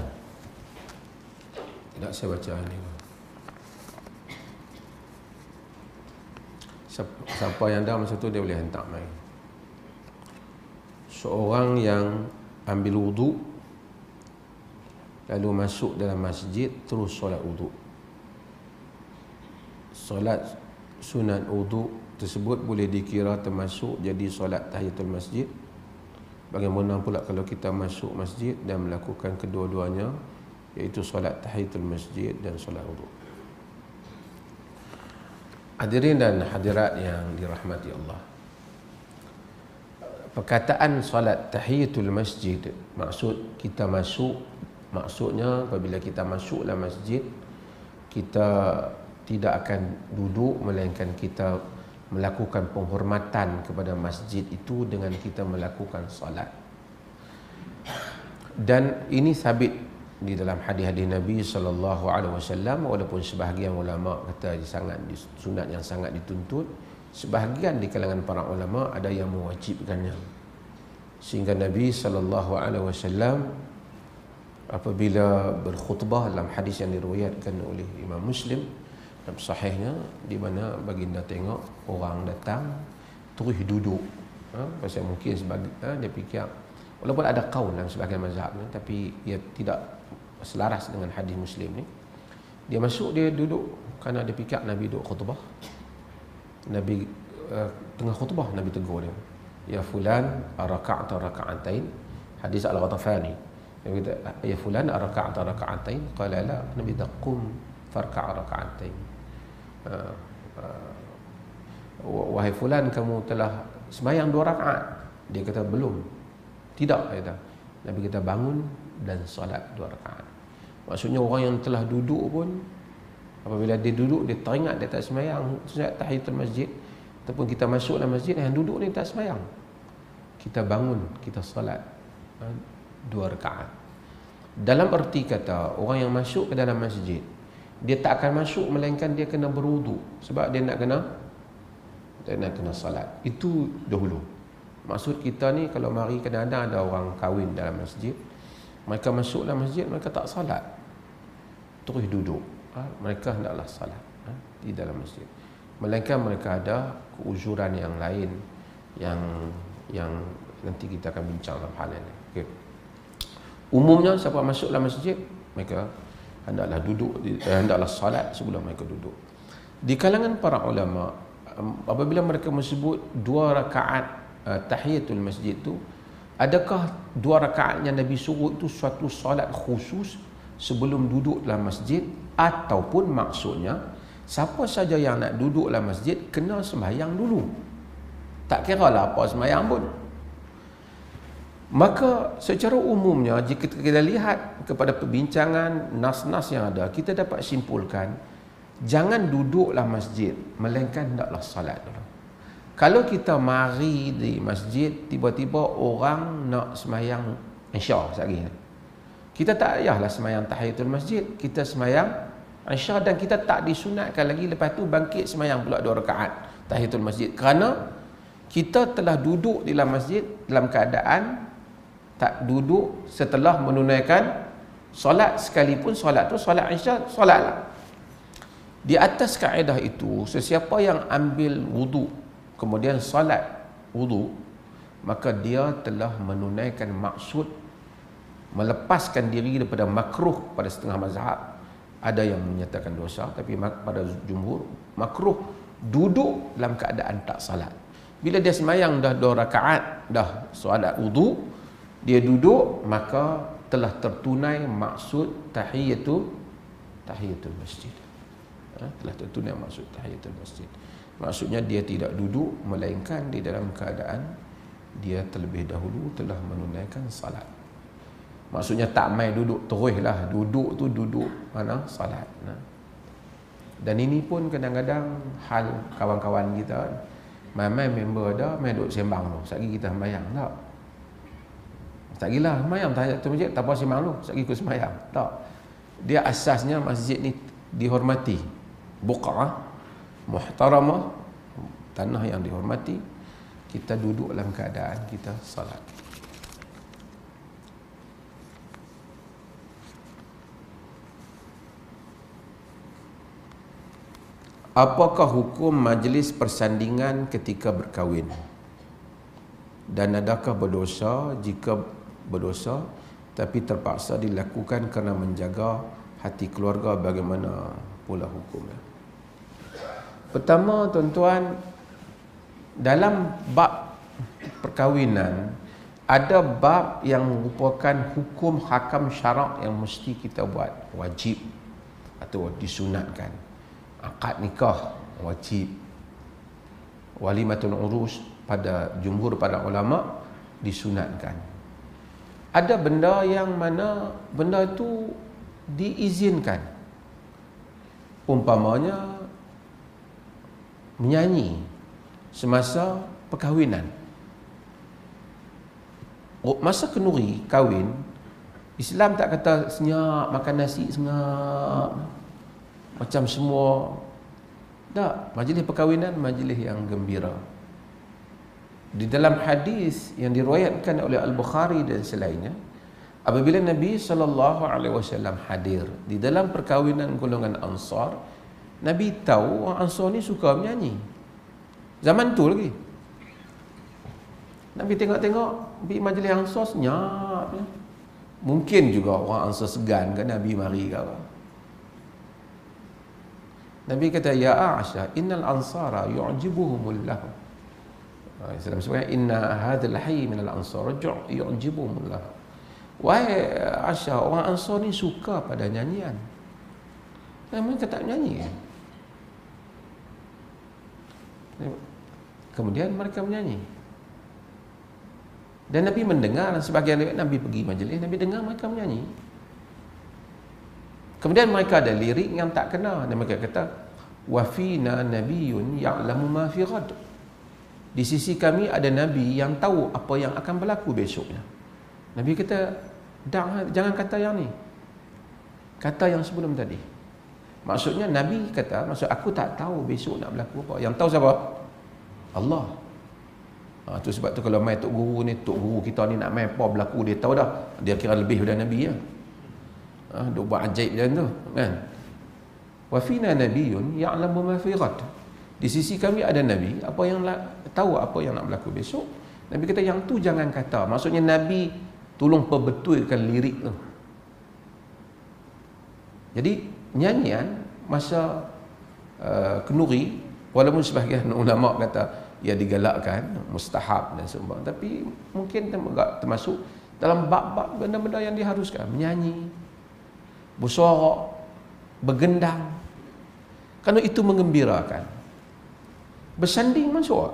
Tidak, saya baca ni. Siapa yang ada masa tu dia boleh hantar mai. Seorang yang ambil wuduk lalu masuk dalam masjid terus solat wuduk. Solat sunat wuduk tersebut boleh dikira termasuk jadi solat tahiyatul masjid. Bagaimana pula kalau kita masuk masjid dan melakukan kedua-duanya, iaitu solat tahiyatul masjid dan solat wuduk. Hadirin dan hadirat yang dirahmati Allah, perkataan solat tahiyatul masjid, maksud kita masuk, maksudnya apabila kita masuk dalam masjid, kita tidak akan duduk, melainkan kita melakukan penghormatan kepada masjid itu dengan kita melakukan solat. Dan ini sabit di dalam hadis-hadis Nabi sallallahu alaihi wasallam, walaupun sebahagian ulama kata sunat yang sangat dituntut, sebahagian di kalangan para ulama ada yang mewajibkannya. Sehingga Nabi sallallahu alaihi wasallam apabila berkhutbah dalam hadis yang diriwayatkan oleh Imam Muslim dalam sahihnya, di mana baginda tengok orang datang terus duduk, pasal mungkin dia fikir, walaupun ada qaul dalam sebahagian mazhab ni, tapi ia tidak selaras dengan hadis Muslim ni. Dia masuk, dia duduk kerana dia fikir Nabi duduk khutbah. Nabi tengah khutbah, Nabi tegur dia, ya fulan araka'ta raka'atain, hadis Al-Ghatafani. Nabi kata, ya fulan araka'ta raka'atain, qala la, Nabi kata qum farka' raka'atain. Wahai fulan, kamu telah sembahyang 2 rakaat. Dia kata belum. Tidak, kata. Nabi kata bangun dan solat 2 rakaat. Maksudnya orang yang telah duduk pun, apabila dia duduk, dia teringat dia tak sembahyang sunat tahiyatul masjid, ataupun kita masuk dalam masjid, yang duduk ni tak sembahyang, kita bangun, kita solat 2 rakaat. Dalam erti kata, orang yang masuk ke dalam masjid, dia tak akan masuk melainkan dia kena berwuduk, sebab dia nak kena salat. Itu dahulu. Maksud kita ni, kalau mari kadang-kadang ada orang kahwin dalam masjid, mereka masuk dalam masjid, mereka tak salat, terus duduk. Mereka hendaklah salat di dalam masjid, melainkan mereka ada keuzuran yang lain yang nanti kita akan bincang dalam hal ini. Okay. Umumnya siapa masuk dalam masjid, mereka hendaklah duduk, hendaklah salat sebelum mereka duduk. Di kalangan para ulama, apabila mereka menyebut 2 rakaat tahiyatul masjid tu, adakah 2 rakaat yang Nabi suruh itu suatu solat khusus sebelum duduk dalam masjid, ataupun maksudnya siapa saja yang nak duduk dalam masjid kena sembahyang dulu, tak kira lah apa sembahyang pun. Maka secara umumnya, jika kita lihat kepada perbincangan nas-nas yang ada, kita dapat simpulkan jangan duduk dalam masjid, melainkan hendaklah salat dulu. Kalau kita mari di masjid, tiba-tiba orang nak sembahyang Isya sekali, kita tak payahlah sembahyang tahiyatul masjid, kita sembahyang Isya, dan kita tak disunatkan lagi lepas tu bangkit sembahyang pula 2 rakaat tahiyatul masjid, kerana kita telah duduk di dalam masjid dalam keadaan tak duduk setelah menunaikan solat, sekalipun solat tu solat Isya, solatlah. Di atas kaedah itu, sesiapa yang ambil wudu kemudian salat wudu, maka dia telah menunaikan maksud melepaskan diri daripada makruh. Pada setengah mazhab ada yang menyatakan dosa, tapi pada jumhur makruh duduk dalam keadaan tak salat. Bila dia sembahyang dah 2 rakaat, dah solat wudu, dia duduk, maka telah tertunai maksud tahiyatul masjid. Telah tertunai maksud tahiyatul masjid. Maksudnya dia tidak duduk, melainkan di dalam keadaan dia terlebih dahulu telah menunaikan salat. Maksudnya tak main duduk teruslah, duduk tu duduk mana salat. Dan ini pun kadang-kadang hal kawan-kawan kita, main member ada, main duduk sembang tu, sekali kita sembahyang tak. Tak gila sembahyang tahiyatul masjid, tak apa sembang tu, sekali ikut sembahyang. Tak. Dia asasnya masjid ni dihormati, buq'ah muhtaramah, tanah yang dihormati, kita duduk dalam keadaan kita salat. Apakah hukum majlis persandingan ketika berkahwin? Dan adakah berdosa jika berdosa tapi terpaksa dilakukan kerana menjaga hati keluarga? Bagaimana pula hukumnya? Pertama, tuan-tuan, dalam bab perkahwinan ada bab yang merupakan hukum hakam syarak yang mesti kita buat, wajib atau disunatkan. Akad nikah wajib, walimatul urus pada jumhur para ulama disunatkan. Ada benda yang mana benda itu diizinkan, umpamanya menyanyi semasa perkahwinan. Masa kenduri kahwin, Islam tak kata senyap makan nasi senyap macam semua. Tak, majlis perkahwinan majlis yang gembira. Di dalam hadis yang diriwayatkan oleh Al-Bukhari dan selainnya, apabila Nabi SAW hadir di dalam perkahwinan golongan Ansar, Nabi tahu orang Ansar ni suka menyanyi. Zaman tu lagi. Nabi tengok-tengok pergi majlis Ansar senyap ya. Mungkin juga orang Ansar segan kan Nabi mari ke apa. Nabi kata, ya Aisyah, innal ansara yu'jibuhumul lahu. Islam sebutkan, inna hadzal hayy minal ansar yu'jibuhumul lahu. Wahai Aisyah, orang Ansar ni suka pada nyanyian. Mereka tak nyanyi kan? Kemudian mereka menyanyi. Dan Nabi mendengar, sebagian Nabi pergi majlis, Nabi dengar mereka menyanyi. Kemudian mereka ada lirik yang tak kena, dan mereka kata, wa fina nabiyyun ya'lamu ma fi ghad. Di sisi kami ada nabi yang tahu apa yang akan berlaku besoknya. Nabi kata, jangan kata yang ni, kata yang sebelum tadi. Maksudnya Nabi kata, maksud aku tak tahu besok nak berlaku apa. Yang tahu siapa? Allah. Tu sebab tu kalau mai tok guru ni, tok guru kita ni nak mai apa berlaku, dia tahu dah. Dia kira lebih daripada Nabi ya. Dia buat ajaib macam tu kan. Wa fina nabiyyun ya'lamu ma fi ghad. Di sisi kami ada nabi apa yang tahu apa yang nak berlaku besok. Nabi kata yang tu jangan kata. Maksudnya Nabi tolong perbetulkan lirik tu. Jadi nyanyian masa kenduri, walaupun sebahagian ulama kata ia digalakkan, mustahab dan sebagainya, tapi mungkin termasuk dalam bab-bab benda-benda yang diharuskan, menyanyi, bersorak, bergendang, kerana itu mengembirakan. Bersanding masuk.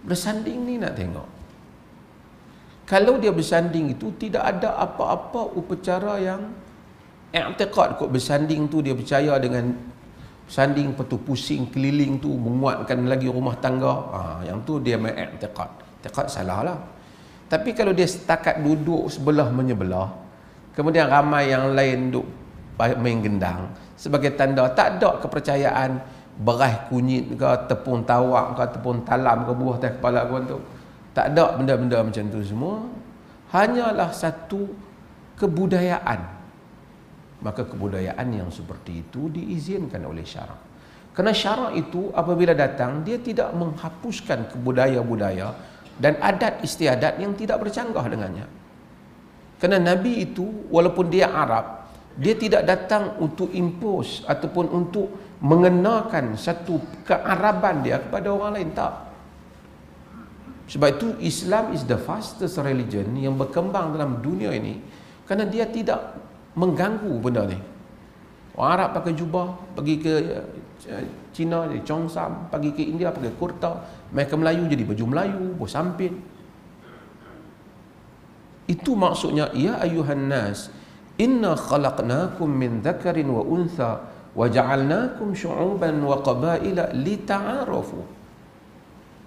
Bersanding ni nak tengok, kalau dia bersanding itu tidak ada apa-apa upacara yang i'tiqad kot bersanding tu dia percaya dengan sanding petu pusing keliling tu menguatkan lagi rumah tangga. Yang tu dia main i'tiqad. I'tiqad salah lah. Tapi kalau dia setakat duduk sebelah menyebelah, kemudian ramai yang lain duk main gendang sebagai tanda tak ada kepercayaan beras kunyit ke, tepung tawak ke, tepung talam ke buah atas kepala kau tu. Tak ada benda-benda macam tu semua. Hanyalah satu kebudayaan. Maka kebudayaan yang seperti itu diizinkan oleh syarak. Kerana syarak itu apabila datang, dia tidak menghapuskan kebudaya-budaya dan adat istiadat yang tidak bercanggah dengannya. Kerana Nabi itu walaupun dia Arab, dia tidak datang untuk impose ataupun untuk mengenakan satu kearaban dia kepada orang lain, tak. Sebab itu Islam is the fastest religion yang berkembang dalam dunia ini, kerana dia tidak mengganggu benda ni. Orang Arab pakai jubah, pergi ke Cina jadi Chongsam, pergi ke India pakai kurta, mereka Melayu jadi baju Melayu, bersampit. Itu maksudnya, ya ayuhan nas, inna khalaqnakum min dzakarin wa untha wa ja'alnakum syu'uban wa qabaila lita'arafu.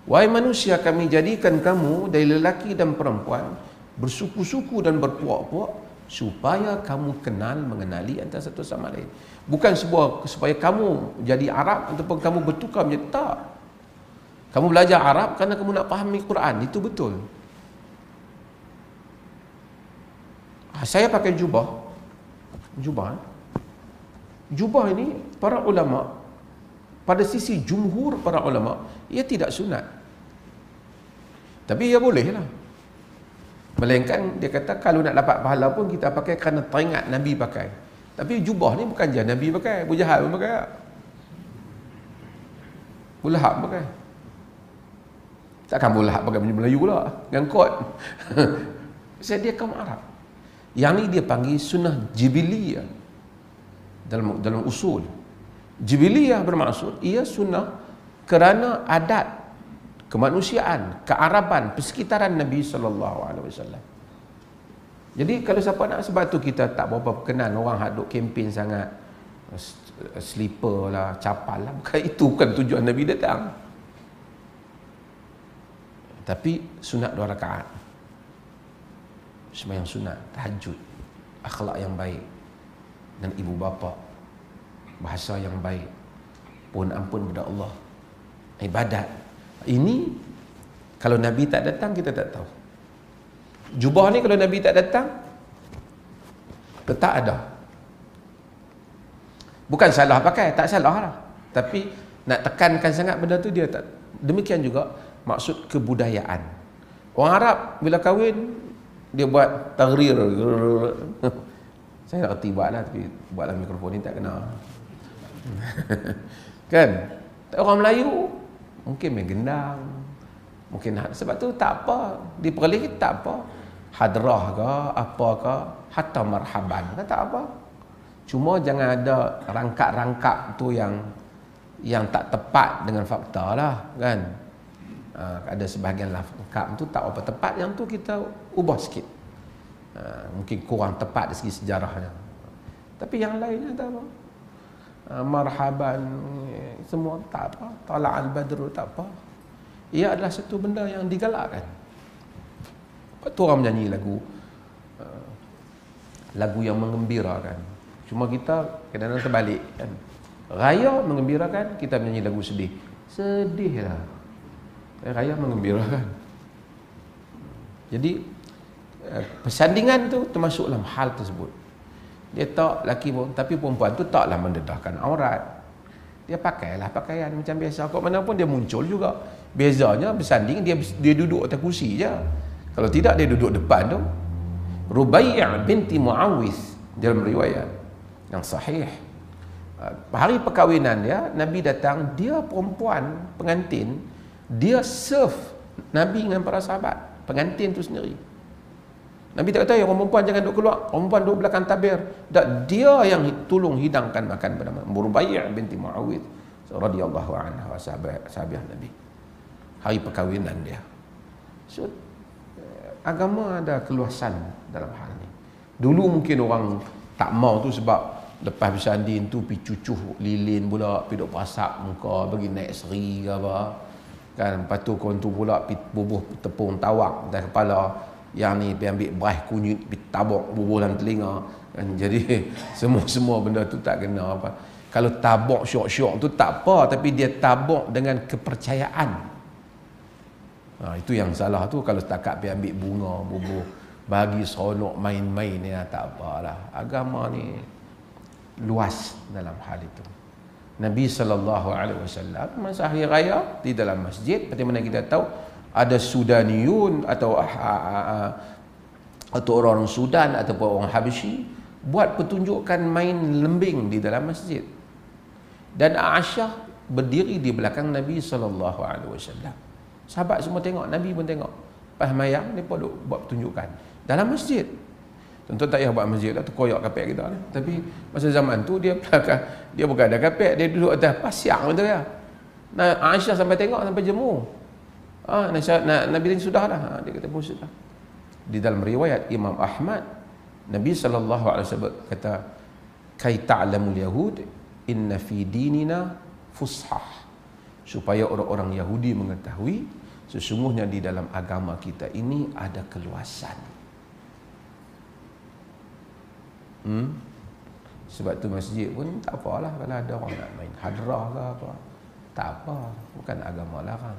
Wahai manusia, kami jadikan kamu dari lelaki dan perempuan, bersuku-suku dan berpuak-puak, supaya kamu kenal mengenali antara satu sama lain. Bukan supaya kamu jadi Arab ataupun kamu bertukar menjadi, tak. Kamu belajar Arab kerana kamu nak fahami Quran, itu betul. Saya pakai jubah. Jubah ini para ulama, pada sisi jumhur para ulama, ia tidak sunat. Tapi ia boleh lah. Melainkan dia kata kalau nak dapat pahala pun kita pakai kerana teringat Nabi pakai. Tapi jubah ni bukan je Nabi pakai, Abu Jahal pun pakai, Abu Lahab pakai. Takkan Abu Lahab pakai baju Melayu pula dengan kot. Saya dia kaum Arab. Yang ni dia panggil sunnah jibiliyah dalam usul. Jibiliyah bermaksud ia sunnah kerana adat kemanusiaan, kearaban, persekitaran Nabi SAW. Jadi kalau siapa nak, sebab tu kita tak berapa berkenan orang hak duk kempen sangat slipper lah, capal lah. Bukan itu, bukan tujuan Nabi datang. Tapi sunat 2 rakaat. sembahyang sunat, tahajud, akhlak yang baik dan ibu bapa, bahasa yang baik, mohon ampun kepada Allah, ibadat. Ini kalau Nabi tak datang kita tak tahu. Jubah ni kalau Nabi tak datang tak ada. Bukan salah pakai, tak salah lah, tapi nak tekankan sangat benda tu dia tak. Demikian juga maksud kebudayaan. Orang Arab bila kahwin dia buat tagrir. Saya nak kerti buat lah, tapi buatlah mikrofon ni tak kena. Kan? Orang Melayu mungkin main gendang, mungkin sebab tu tak apa, di Perlis tak apa, hadrah ke apa ke, hatta marhaban kan tak apa. Cuma jangan ada rangkap-rangkap tu yang tak tepat dengan fakta lah, kan. Ada sebahagian rangkap tu tak apa tepat, yang tu kita ubah sikit. Mungkin kurang tepat dari segi sejarahnya, tapi yang lainnya tak apa. Marhaban semua tak apa, tala'al badru tak apa. Ia adalah satu benda yang digalakkan. Lepas tu orang menyanyi lagu yang menggembirakan. Cuma kita kadang-kadang terbalik kan. Raya menggembirakan, kita menyanyi lagu sedih. Sedih lah. Raya menggembirakan. Jadi persandingan tu termasuk dalam hal tersebut. Dia tak lelaki pun, tapi perempuan tu taklah mendedahkan aurat. Dia pakailah pakaian macam biasa. Kok mana pun dia muncul juga. Bezanya bersanding dia duduk atas kursi je. Kalau tidak dia duduk depan tu. Rubai' binti Muawis dalam riwayat yang sahih, hari perkahwinan dia, Nabi datang, dia perempuan pengantin, dia serve Nabi dengan para sahabat, pengantin tu sendiri. Nabi tak kata, orang perempuan jangan duduk keluar, orang perempuan duduk belakang tabir. Tak, dia yang tolong hidangkan makan pada Rubai' binti Muawid radhiyallahu anha, sahabat Nabi. Hari perkahwinan dia. So, agama ada keluasan dalam hal ni. Dulu mungkin orang tak mau tu sebab lepas bersanding tu pergi cucuh lilin pula, pergi duk pasak muka, bagi naik seri ke apa. Kan, lepas tu korang tu pula pergi bubuh tepung tawak atas kepala. Yang ni pergi ambil beras kunyit, pergi tabok bubuh dalam telinga. Kan, jadi semua benda tu tak kena apa. Kalau tabok syok-syok tu tak apa, tapi dia tabok dengan kepercayaan. Itu yang salah tu. Kalau setakat pergi ambil bunga, bubuh, bagi seronok main-main ya, tak apalah. Agama ni luas dalam hal itu. Nabi SAW masa hari raya di dalam masjid, seperti mana kita tahu ada Sudaniyun atau orang Sudan ataupun orang Habsyi buat pertunjukan main lembing di dalam masjid. Dan Aisyah berdiri di belakang Nabi SAW. Sahabat semua tengok, Nabi pun tengok. Pas mayang mereka buat pertunjukan dalam masjid. Tentu tak payah buat masjid lah, terkoyak kapek kita lah. Tapi masa zaman tu dia bukan ada kapek, dia duduk atas pasiang betul ya. Nah, Aisyah sampai tengok, sampai jemu. Nabi ni sudah dah. Dia kata pun sudah. Di dalam riwayat Imam Ahmad, Nabi SAW kata, "Kai ta'lamul yahud inna fi dinina fushah." Supaya orang-orang Yahudi mengetahui sesungguhnya di dalam agama kita ini ada keluasan. Sebab tu masjid pun tak apalah kalau ada orang nak main hadrah ke apa. Tak apa, bukan agama larang.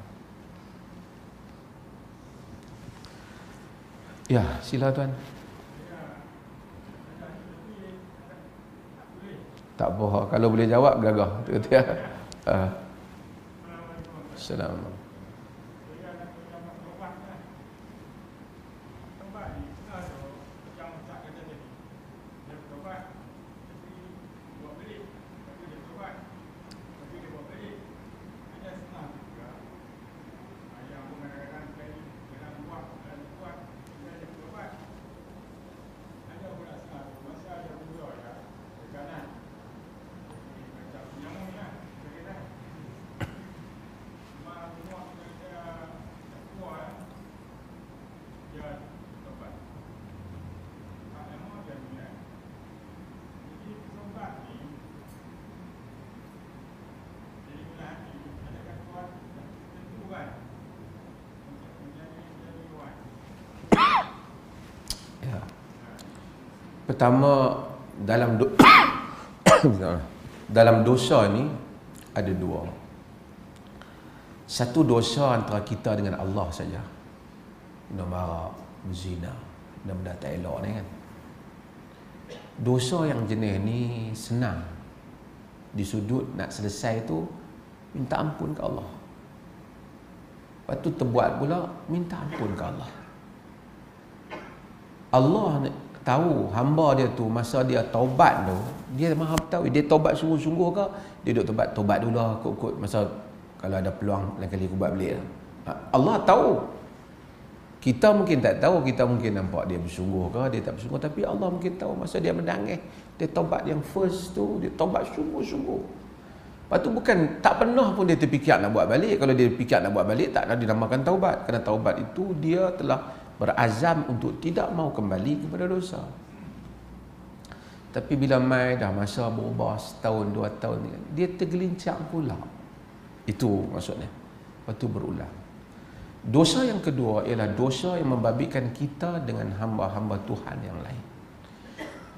Ya, sila tuan. Tak apa, kalau boleh jawab gagah. Assalamualaikum. Pertama, dalam dalam dosa ni ada dua. Satu dosa antara kita dengan Allah saja. Nombor zina dan benda tak elok ni kan. Dosa yang jenis ni senang. Di sudut nak selesai tu minta ampun ke Allah. Lepas tu terbuat pula minta ampun ke Allah. Allah tahu hamba dia tu masa dia taubat tu, dia maha tahu dia taubat sungguh-sungguh ke dia duk taubat dulu lah kot masa kalau ada peluang lain kali aku buat balik lah. Allah tahu. Kita mungkin tak tahu, kita mungkin nampak dia bersungguh ke dia tak bersungguh, tapi Allah mungkin tahu masa dia menangis, dia taubat yang first tu, dia taubat sungguh-sungguh. Lepas tu bukan tak pernah pun dia terfikir nak buat balik. Kalau dia fikir nak buat balik tak nak dinamakan taubat, kerana taubat itu dia telah berazam untuk tidak mau kembali kepada dosa. Tapi bila mai dah masa berubah setahun, 2 tahun ni, dia tergelincang pula. Itu maksudnya. Lepas tu berulang. Dosa yang kedua ialah dosa yang membabitkan kita dengan hamba-hamba Tuhan yang lain.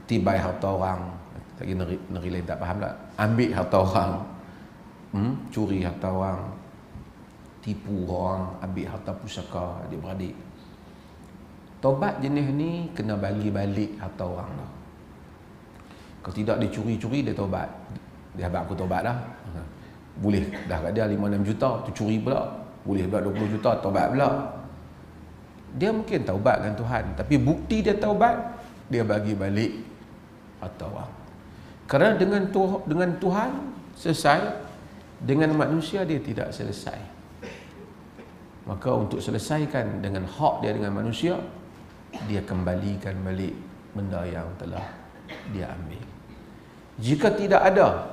Tibai harta orang, lagi negeri lain tak faham tak? Ambil harta orang, curi harta orang, tipu orang, ambil harta pusaka adik-beradik. Taubat jenis ni kena bagi balik harta orang dah. Kalau tidak dia curi-curi, dia taubat. Dia habaq aku taubat dah. Boleh dah kat dia 5-6 juta, tu curi pula. Boleh pula 20 juta, taubat pula. Dia mungkin taubat dengan Tuhan, tapi bukti dia taubat, dia bagi balik harta orang. Kerana dengan Tuhan selesai, dengan manusia dia tidak selesai. Maka untuk selesaikan dengan hak dia dengan manusia, dia kembalikan balik benda yang telah dia ambil. Jika tidak ada,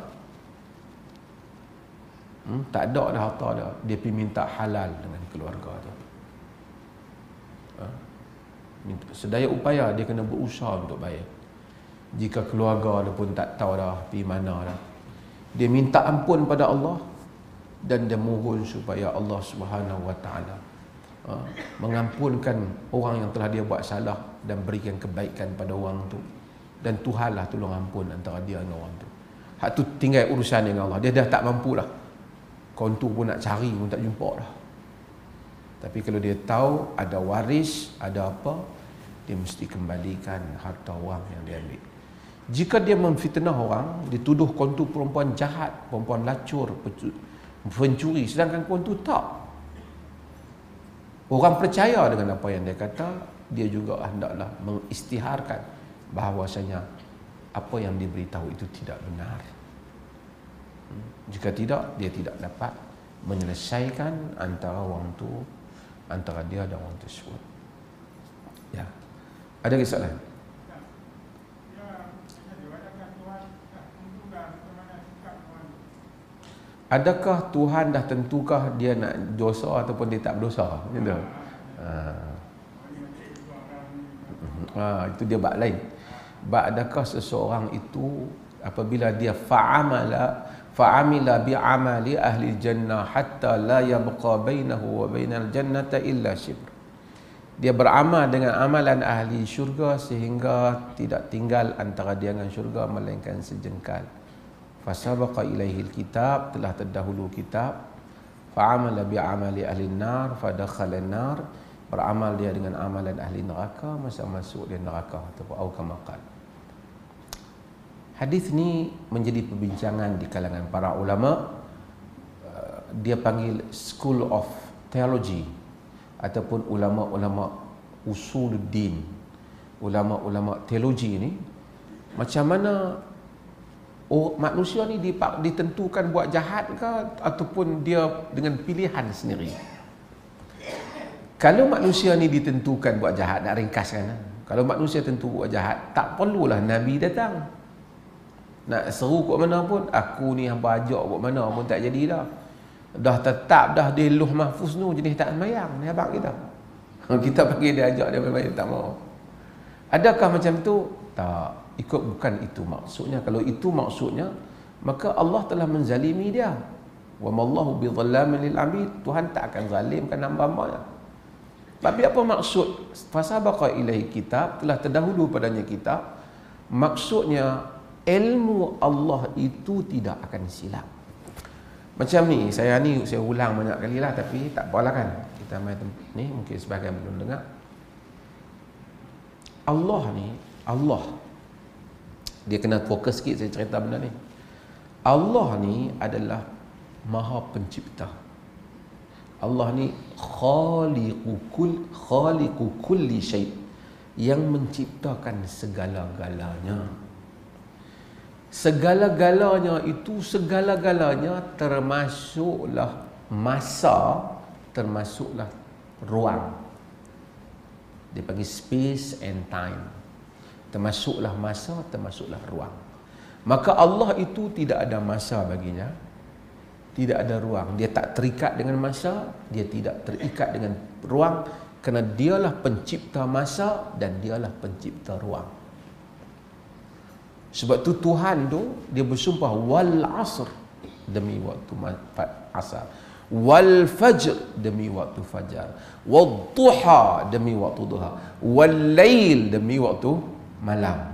tak ada dah harta dah, dia pergi minta halal dengan keluarga tu. Sedaya upaya dia kena berusaha untuk bayar. Jika keluarga dia pun tak tahu dah pergi mana dah, dia minta ampun pada Allah dan dia mohon supaya Allah Subhanahu Wa Taala mengampunkan orang yang telah dia buat salah dan berikan kebaikan pada orang tu, dan Tuhanlah tolong ampun antara dia dengan orang tu. Hak tu tinggal urusan dengan Allah. Dia dah tak mampu dah. Kontu pun nak cari pun tak jumpa dah. Tapi kalau dia tahu ada waris, ada apa, dia mesti kembalikan harta orang yang dia ambil. Jika dia memfitnah orang, dituduh kontu perempuan jahat, perempuan lacur, pencuri, sedangkan kontu tak. Orang percaya dengan apa yang dia kata, dia juga hendaklah mengistiharkan bahawasanya apa yang diberitahu itu tidak benar. Jika tidak, dia tidak dapat menyelesaikan antara orang tu, antara dia dan orang tersebut. Ya. Ada kisah lain? Adakah Tuhan dah tentukah dia nak dosa ataupun dia tak berdosa? Gitu. Itu dia bab lain. Bab adakah seseorang itu apabila dia fa'amila bi'amali ahli jannah hatta la yabqa bainahu wa bainal jannata illa shibr. Dia beramal dengan amalan ahli syurga sehingga tidak tinggal antara dia dengan syurga melainkan sejengkal. Fasabaqa ilaihil kitab, telah terdahulu kitab. Fa'amala bi'amali ahli nar fadakhala an-nar, beramal dia dengan amalan ahli neraka, masa masuk dia neraka, ataupun aukamaqal. Hadis ni menjadi perbincangan di kalangan para ulama. Dia panggil School of Theology ataupun ulama-ulama usuluddin, ulama-ulama teologi ni, macam mana manusia ni ditentukan buat jahat ke ataupun dia dengan pilihan sendiri. Kalau manusia ni ditentukan buat jahat, nak ringkaskan, kalau manusia tentu buat jahat, tak perlulah Nabi datang. Nak seru kat mana pun, aku ni hamba ajak kat mana pun tak jadi dah. Dah tetap dah di Lauh Mahfuz tu jenis tak sembahyang ni abang kita. Kita panggil dia ajak dia sembahyang tak mau. Adakah macam tu? Tak. Ikut bukan itu maksudnya. Kalau itu maksudnya, maka Allah telah menzalimi dia. Wa mallahu bidhallamin lil abid. Tuhan tak akan zalimkan hamba-hambanya. Tapi apa maksud fasabaqa ilaihi kitab, telah terdahulu padanya kitab, Maksudnya ilmu Allah itu tidak akan silap. Macam ni, saya ulang banyak kali lah, tapi tak apalah kan. Kita main ni mungkin sebagian belum dengar. Allah dia kena fokus sikit saya cerita benda ni. Allah ni adalah Maha Pencipta. Allah ni khaliqu kulli syai', yang menciptakan segala-galanya. Segala-galanya itu, segala-galanya termasuklah masa, termasuklah ruang. Dia panggil space and time. Termasuklah masa, termasuklah ruang. Maka Allah itu tidak ada masa baginya, tidak ada ruang. Dia tak terikat dengan masa, dia tidak terikat dengan ruang, kerana dialah pencipta masa dan dialah pencipta ruang. Sebab tu Tuhan tu dia bersumpah wal asr, demi waktu asar, wal fajr, demi waktu fajar, wal duha, demi waktu duha, wal lail, demi waktu malam.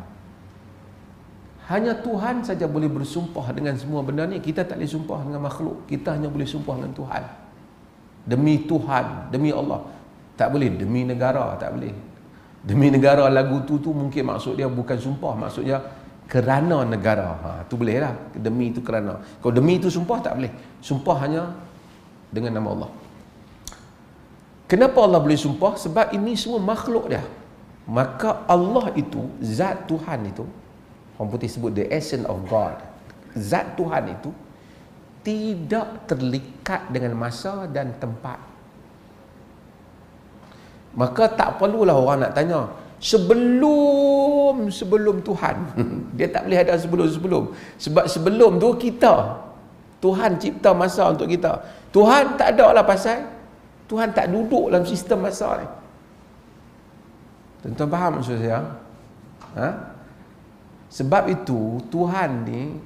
Hanya Tuhan saja boleh bersumpah dengan semua benda ni. Kita tak boleh sumpah dengan makhluk. Kita hanya boleh sumpah dengan Tuhan. Demi Tuhan, demi Allah. Tak boleh demi negara, tak boleh. Demi negara lagu tu mungkin maksud dia bukan sumpah, maksudnya kerana negara. Tu boleh lah. Demi tu kerana. Kalau demi tu sumpah tak boleh. Sumpah hanya dengan nama Allah. Kenapa Allah boleh sumpah? Sebab ini semua makhluk dia. Maka Allah itu, zat Tuhan itu, orang putih sebut the essence of God. Zat Tuhan itu tidak terlikat dengan masa dan tempat. Maka tak perlulah orang nak tanya sebelum Tuhan. Dia tak boleh ada sebelum. Sebab sebelum tu kita, Tuhan cipta masa untuk kita. Tuhan tak ada lah pasal Tuhan tak duduk dalam sistem masa ni. Tuan-tuan faham maksud saya? Sebab itu Tuhan ni,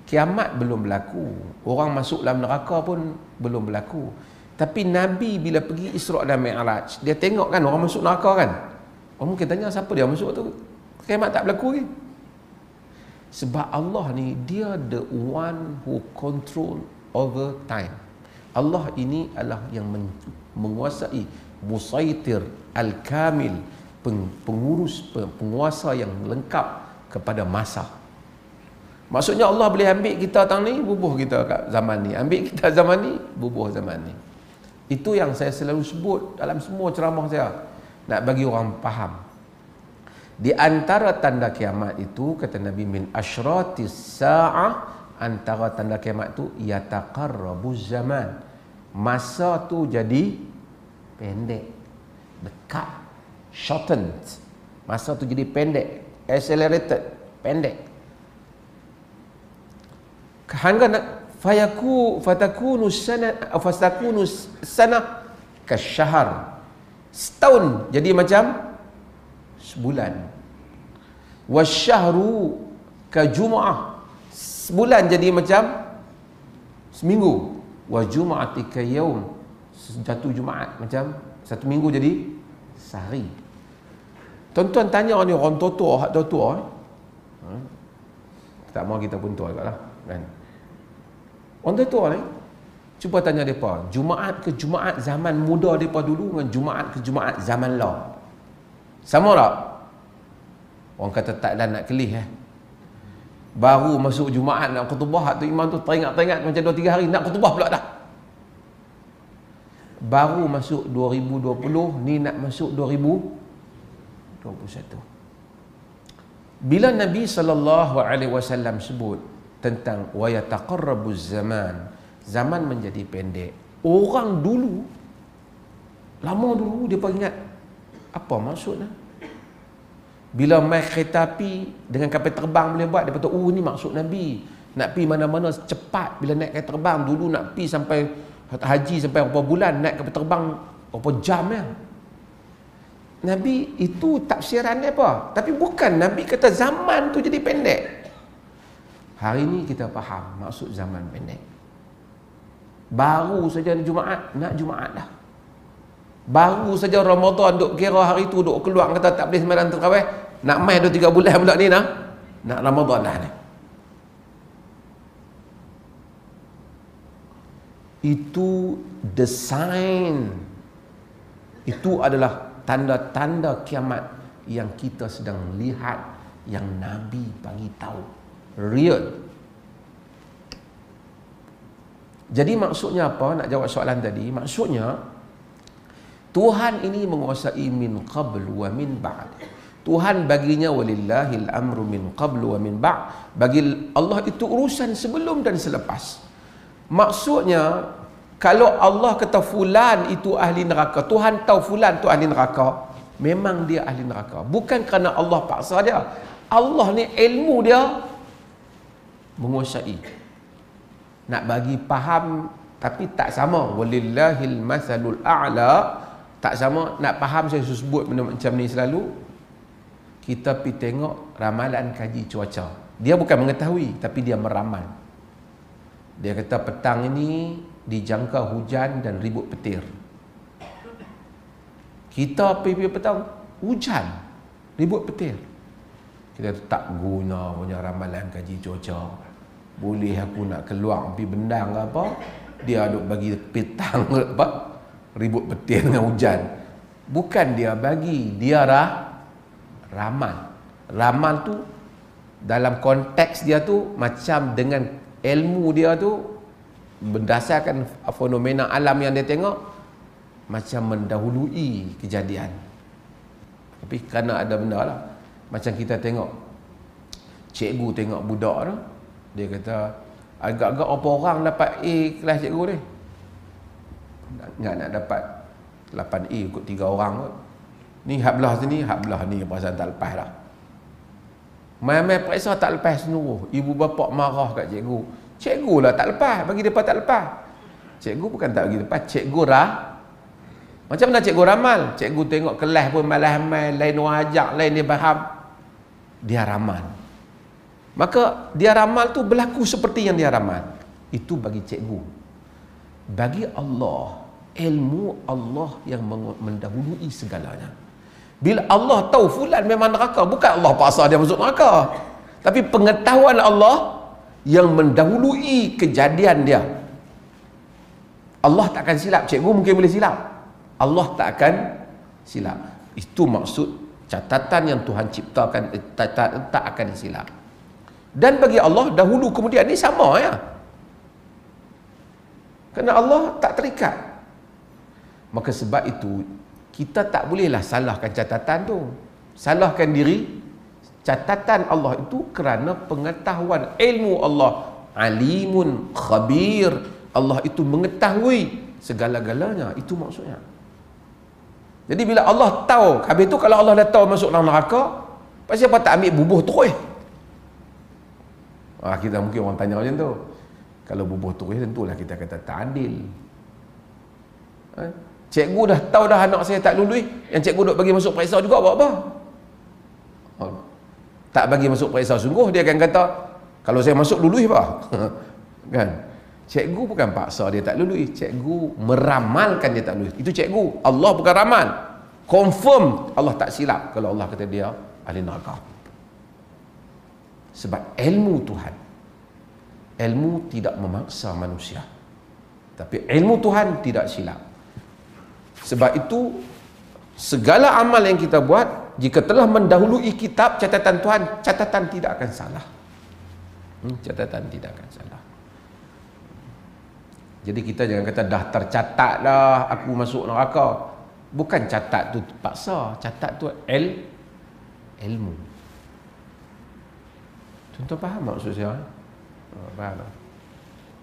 kiamat belum berlaku, orang masuk dalam neraka pun belum berlaku. Tapi Nabi bila pergi Isra' dan Mi'raj, dia tengok kan orang masuk neraka kan. Orang mungkin tanya siapa dia masuk tu, kiamat tak berlaku lagi. Sebab Allah ni, dia the one who control over time. Allah ini adalah yang menguasai, musaitir al-kamil, penguasa yang lengkap kepada masa. Maksudnya Allah boleh ambil kita tahun ni, bubuh kita kat zaman ni. Ambil kita zaman ni, bubuh zaman ni. Itu yang saya selalu sebut dalam semua ceramah saya, nak bagi orang faham. Di antara tanda kiamat itu, kata Nabi, min asyratis sa'ah, antara tanda kiamat itu yataqarrabuz zaman, masa tu jadi pendek, dekat, shortened. Masa tu jadi pendek, accelerated, pendek. Fatakunu sana kasyahar, setahun jadi macam sebulan. Wasyahru kajum'ah, sebulan jadi macam seminggu. Wa jum'ati kayaum, jatuh Jumaat macam satu minggu jadi sehari. Tuan-tuan tanya ni orang tua-tua, hak tua-tua tak mau kita pun tua agaklah kan. Orang tua-tua ni cuba tanya depa, Jumaat ke Jumaat zaman muda depa dulu dengan Jumaat ke Jumaat zaman law, sama tak? Orang kata tak dah nak kelih baru masuk Jumaat nak khutbah, tu imam tu teringat-teringat macam 2-3 hari nak khutbah pula dah. Baru masuk 2020 ni nak masuk 2021. Bila Nabi SAW sebut tentang wa yataqarrabuz zaman, zaman menjadi pendek, orang dulu, lama dulu dia ingat apa maksudnya. Bila main kereta api dengan kapal terbang boleh buat, dia kata oh ni maksud Nabi nak pergi mana-mana cepat. Bila naik kapal terbang dulu nak pergi sampai haji sampai berapa bulan, naik kapal terbang berapa jam ya. Nabi itu tafsiran dia apa? Tapi bukan, Nabi kata zaman tu jadi pendek. Hari ni kita faham maksud zaman pendek. Baru saja Jumaat, nak Jumaat dah. Baru saja Ramadan duk kira hari tu duk keluar kata tak boleh sembahyang tarawih, Nak main 2-3 bulan pula ni nak Ramadan dah ni. Itu the sign. Itu adalah tanda-tanda kiamat yang kita sedang lihat, yang Nabi bagi tahu. Real. Jadi maksudnya apa? Nak jawab soalan tadi, maksudnya Tuhan ini menguasai min qabl wa min ba'd. Tuhan baginya walillahil amru min qabl wa min ba'd. Bagi Allah itu urusan sebelum dan selepas. Maksudnya kalau Allah kata fulan itu ahli neraka, Tuhan tahu fulan tu ahli neraka, memang dia ahli neraka. Bukan kerana Allah paksa dia. Allah ni ilmu dia menguasai. Nak bagi faham tapi tak sama. Walillahil mathalul a'la. Tak sama. Nak faham, saya sebut benda macam ni selalu. Kita pergi tengok ramalan kaji cuaca. Dia bukan mengetahui, tapi dia meramal. Dia kata petang ini dijangka hujan dan ribut petir. Kita pergi petang, hujan, ribut petir. Kita tak guna punya ramalan kaji cuaca. Boleh aku nak keluar pergi bendang ke apa, dia duk bagi petang apa, ribut petir dengan hujan. Bukan dia bagi, dia ramal. Ramal tu dalam konteks dia tu macam dengan ilmu dia tu berdasarkan fenomena alam yang dia tengok, macam mendahului kejadian. Tapi kerana ada benda lah, macam kita tengok cikgu tengok budak tu, dia kata agak-agak apa orang dapat A kelas cikgu ni, nak dapat 8A ikut 3 orang kot. Ni hak belah sini, hak belah ni perasaan tak lepas dah. Mai-mai periksa tak lepas seluruh. Ibu bapa marah kat cikgu. Cikgu lah tak lepas, bagi depa tak lepas. Cikgu bukan tak bagi lepas, cikgu macam mana cikgu ramal? Cikgu tengok kelas pun malah main, lain orang ajak, lain dia faham. Dia ramal. Maka dia ramal tu berlaku seperti yang dia ramal. Itu bagi cikgu. Bagi Allah, ilmu Allah yang mendahului segalanya. Bila Allah tahu fulan memang neraka, bukan Allah paksa dia masuk neraka, tapi pengetahuan Allah yang mendahului kejadian dia. Allah tak akan silap. Cikgu mungkin boleh silap, Allah tak akan silap. Itu maksud catatan yang Tuhan ciptakan, tak akan silap. Dan bagi Allah dahulu kemudian ni sama ya. Kerana Allah tak terikat. Maka sebab itu kita tak bolehlah salahkan catatan tu. Salahkan diri. Catatan Allah itu kerana pengetahuan ilmu Allah. Alimun khabir. Allah itu mengetahui segala-galanya. Itu maksudnya. Jadi bila Allah tahu, habis tu kalau Allah dah tahu masuk dalam neraka, pasal apa tak ambil bubuh terus? Kita mungkin orang tanya macam tu. Kalau bubuh terus tentulah kita kata tak adil. Cikgu dah tahu dah anak saya tak lulus, yang cikgu duk bagi masuk periksa juga buat apa? Tak bagi masuk periksa sungguh, dia akan kata kalau saya masuk lulus apa? Kan? Cikgu bukan paksa dia tak lulus, cikgu meramalkan dia tak lulus. Itu cikgu, Allah bukan ramal. Confirm Allah tak silap kalau Allah kata dia ahli neraka. Sebab ilmu Tuhan, ilmu tidak memaksa manusia, tapi ilmu Tuhan tidak silap. Sebab itu segala amal yang kita buat, jika telah mendahului kitab catatan Tuhan, catatan tidak akan salah. Catatan tidak akan salah. Jadi kita jangan kata dah tercatat dah aku masuk neraka. Bukan catat tu paksa, catat tu ilmu. Tuan-tuan faham maksud saya? Faham tak?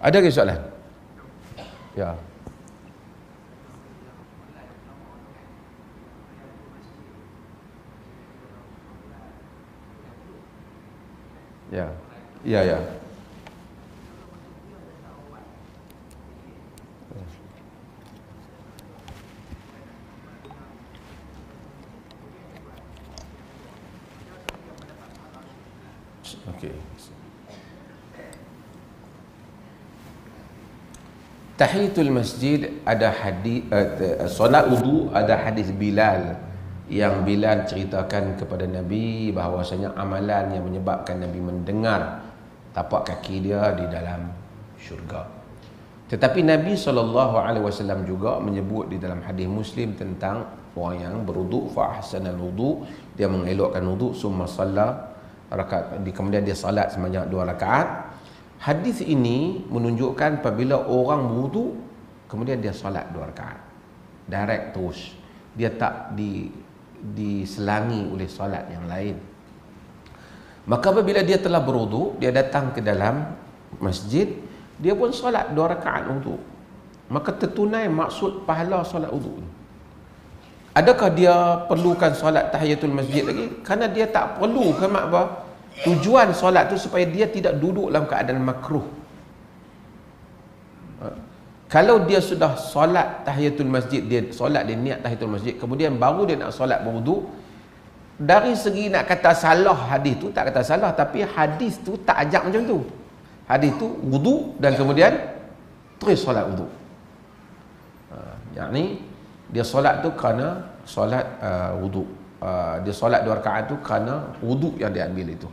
Ada ke soalan? Ya. Ya. Ya, ya. Okey. Tahiyatul masjid ada hadis, solat wudu ada hadis Bilal yang Bilal ceritakan kepada Nabi bahawasanya amalan yang menyebabkan Nabi mendengar tapak kaki dia di dalam syurga. Tetapi Nabi SAW juga menyebut di dalam hadis Muslim tentang orang yang berwuduk, fa ahsanal wuduk, dia mengelokkan wuduk, summa shalla rakaat, kemudian dia salat sebanyak 2 rakaat. Hadis ini menunjukkan apabila orang berwuduk kemudian dia salat 2 rakaat direct terus, dia tak diselangi oleh solat yang lain. Maka apabila dia telah berwuduk, dia datang ke dalam masjid, dia pun solat 2 rakaat wuduk, maka tertunai maksud pahala solat wuduk. Adakah dia perlukan solat tahiyatul masjid lagi? Kerana dia tak perlu, kerana apa? Tujuan solat tu supaya dia tidak duduk dalam keadaan makruh. Kalau dia sudah solat tahiyatul masjid, dia solat, dia niat tahiyatul masjid, kemudian baru dia nak solat berwuduk, dari segi nak kata salah hadis tu, tak kata salah, tapi hadis tu tak ajak macam tu. Hadis tu wuduk dan kemudian terus solat wuduk. Yakni dia solat tu kerana solat wuduk. Dia solat 2 rakaat tu kerana wuduk yang dia ambil itu.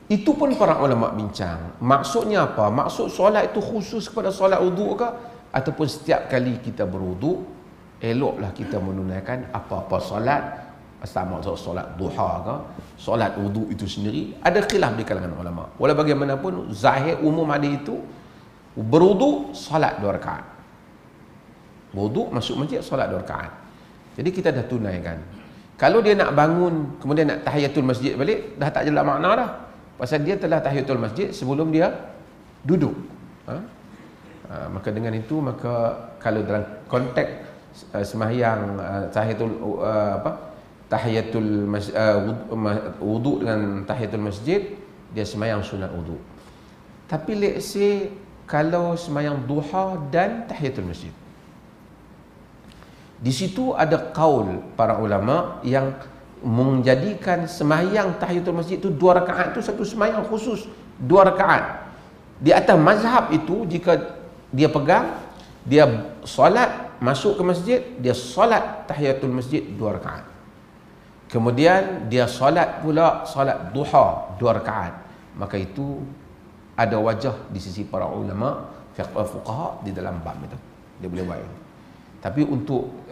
Itu pun para ulama bincang. Maksudnya apa? Maksud solat itu khusus kepada solat wuduk ke? Ataupun setiap kali kita berwuduk, eloklah kita menunaikan apa-apa solat, sama solat duha ke, solat wuduk itu sendiri. Ada khilaf di kalangan ulama. Walau bagaimanapun, zahir umum hadis itu, berwuduk, solat 2 rakaat. Berwuduk, masuk masjid, solat 2 rakaat. Jadi kita dah tunaikan. Kalau dia nak bangun, kemudian nak tahiyatul masjid balik, dah tak jelas makna dah. Pasal dia telah tahiyatul masjid sebelum dia duduk. Maka dengan itu, maka kalau dalam konteks sembahyang tahiyatul wuduk dengan tahiyatul masjid, dia sembahyang sunat wuduk. Tapi let's say kalau sembahyang duha dan tahiyatul masjid, di situ ada kaul para ulama yang menjadikan sembahyang tahiyatul masjid itu 2 rakaat itu satu sembahyang khusus 2 rakaat. Di atas mazhab itu, jika dia pegang, dia solat masuk ke masjid, dia solat tahiyatul masjid 2 rakaat. Kemudian dia solat pula solat duha 2 rakaat. Maka itu ada wajah di sisi para ulama fuqaha di dalam bab itu. Dia boleh buat. Tapi untuk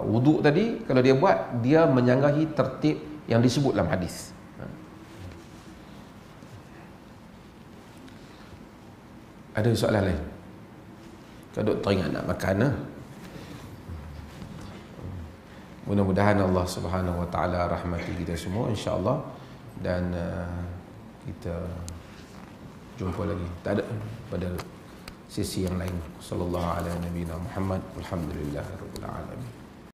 wuduk tadi, kalau dia buat, dia menyanggahi tertib yang disebut dalam hadis. Ada soalan lain? Kau duk teringat nak makan? Mudah-mudahan Allah Subhanahu Wa Taala rahmati kita semua, insya-Allah, dan kita jumpa lagi. Tak ada pada sesi yang lain. Sallallahu alaihi nabiyina Muhammad. Alhamdulillahirabbil alamin.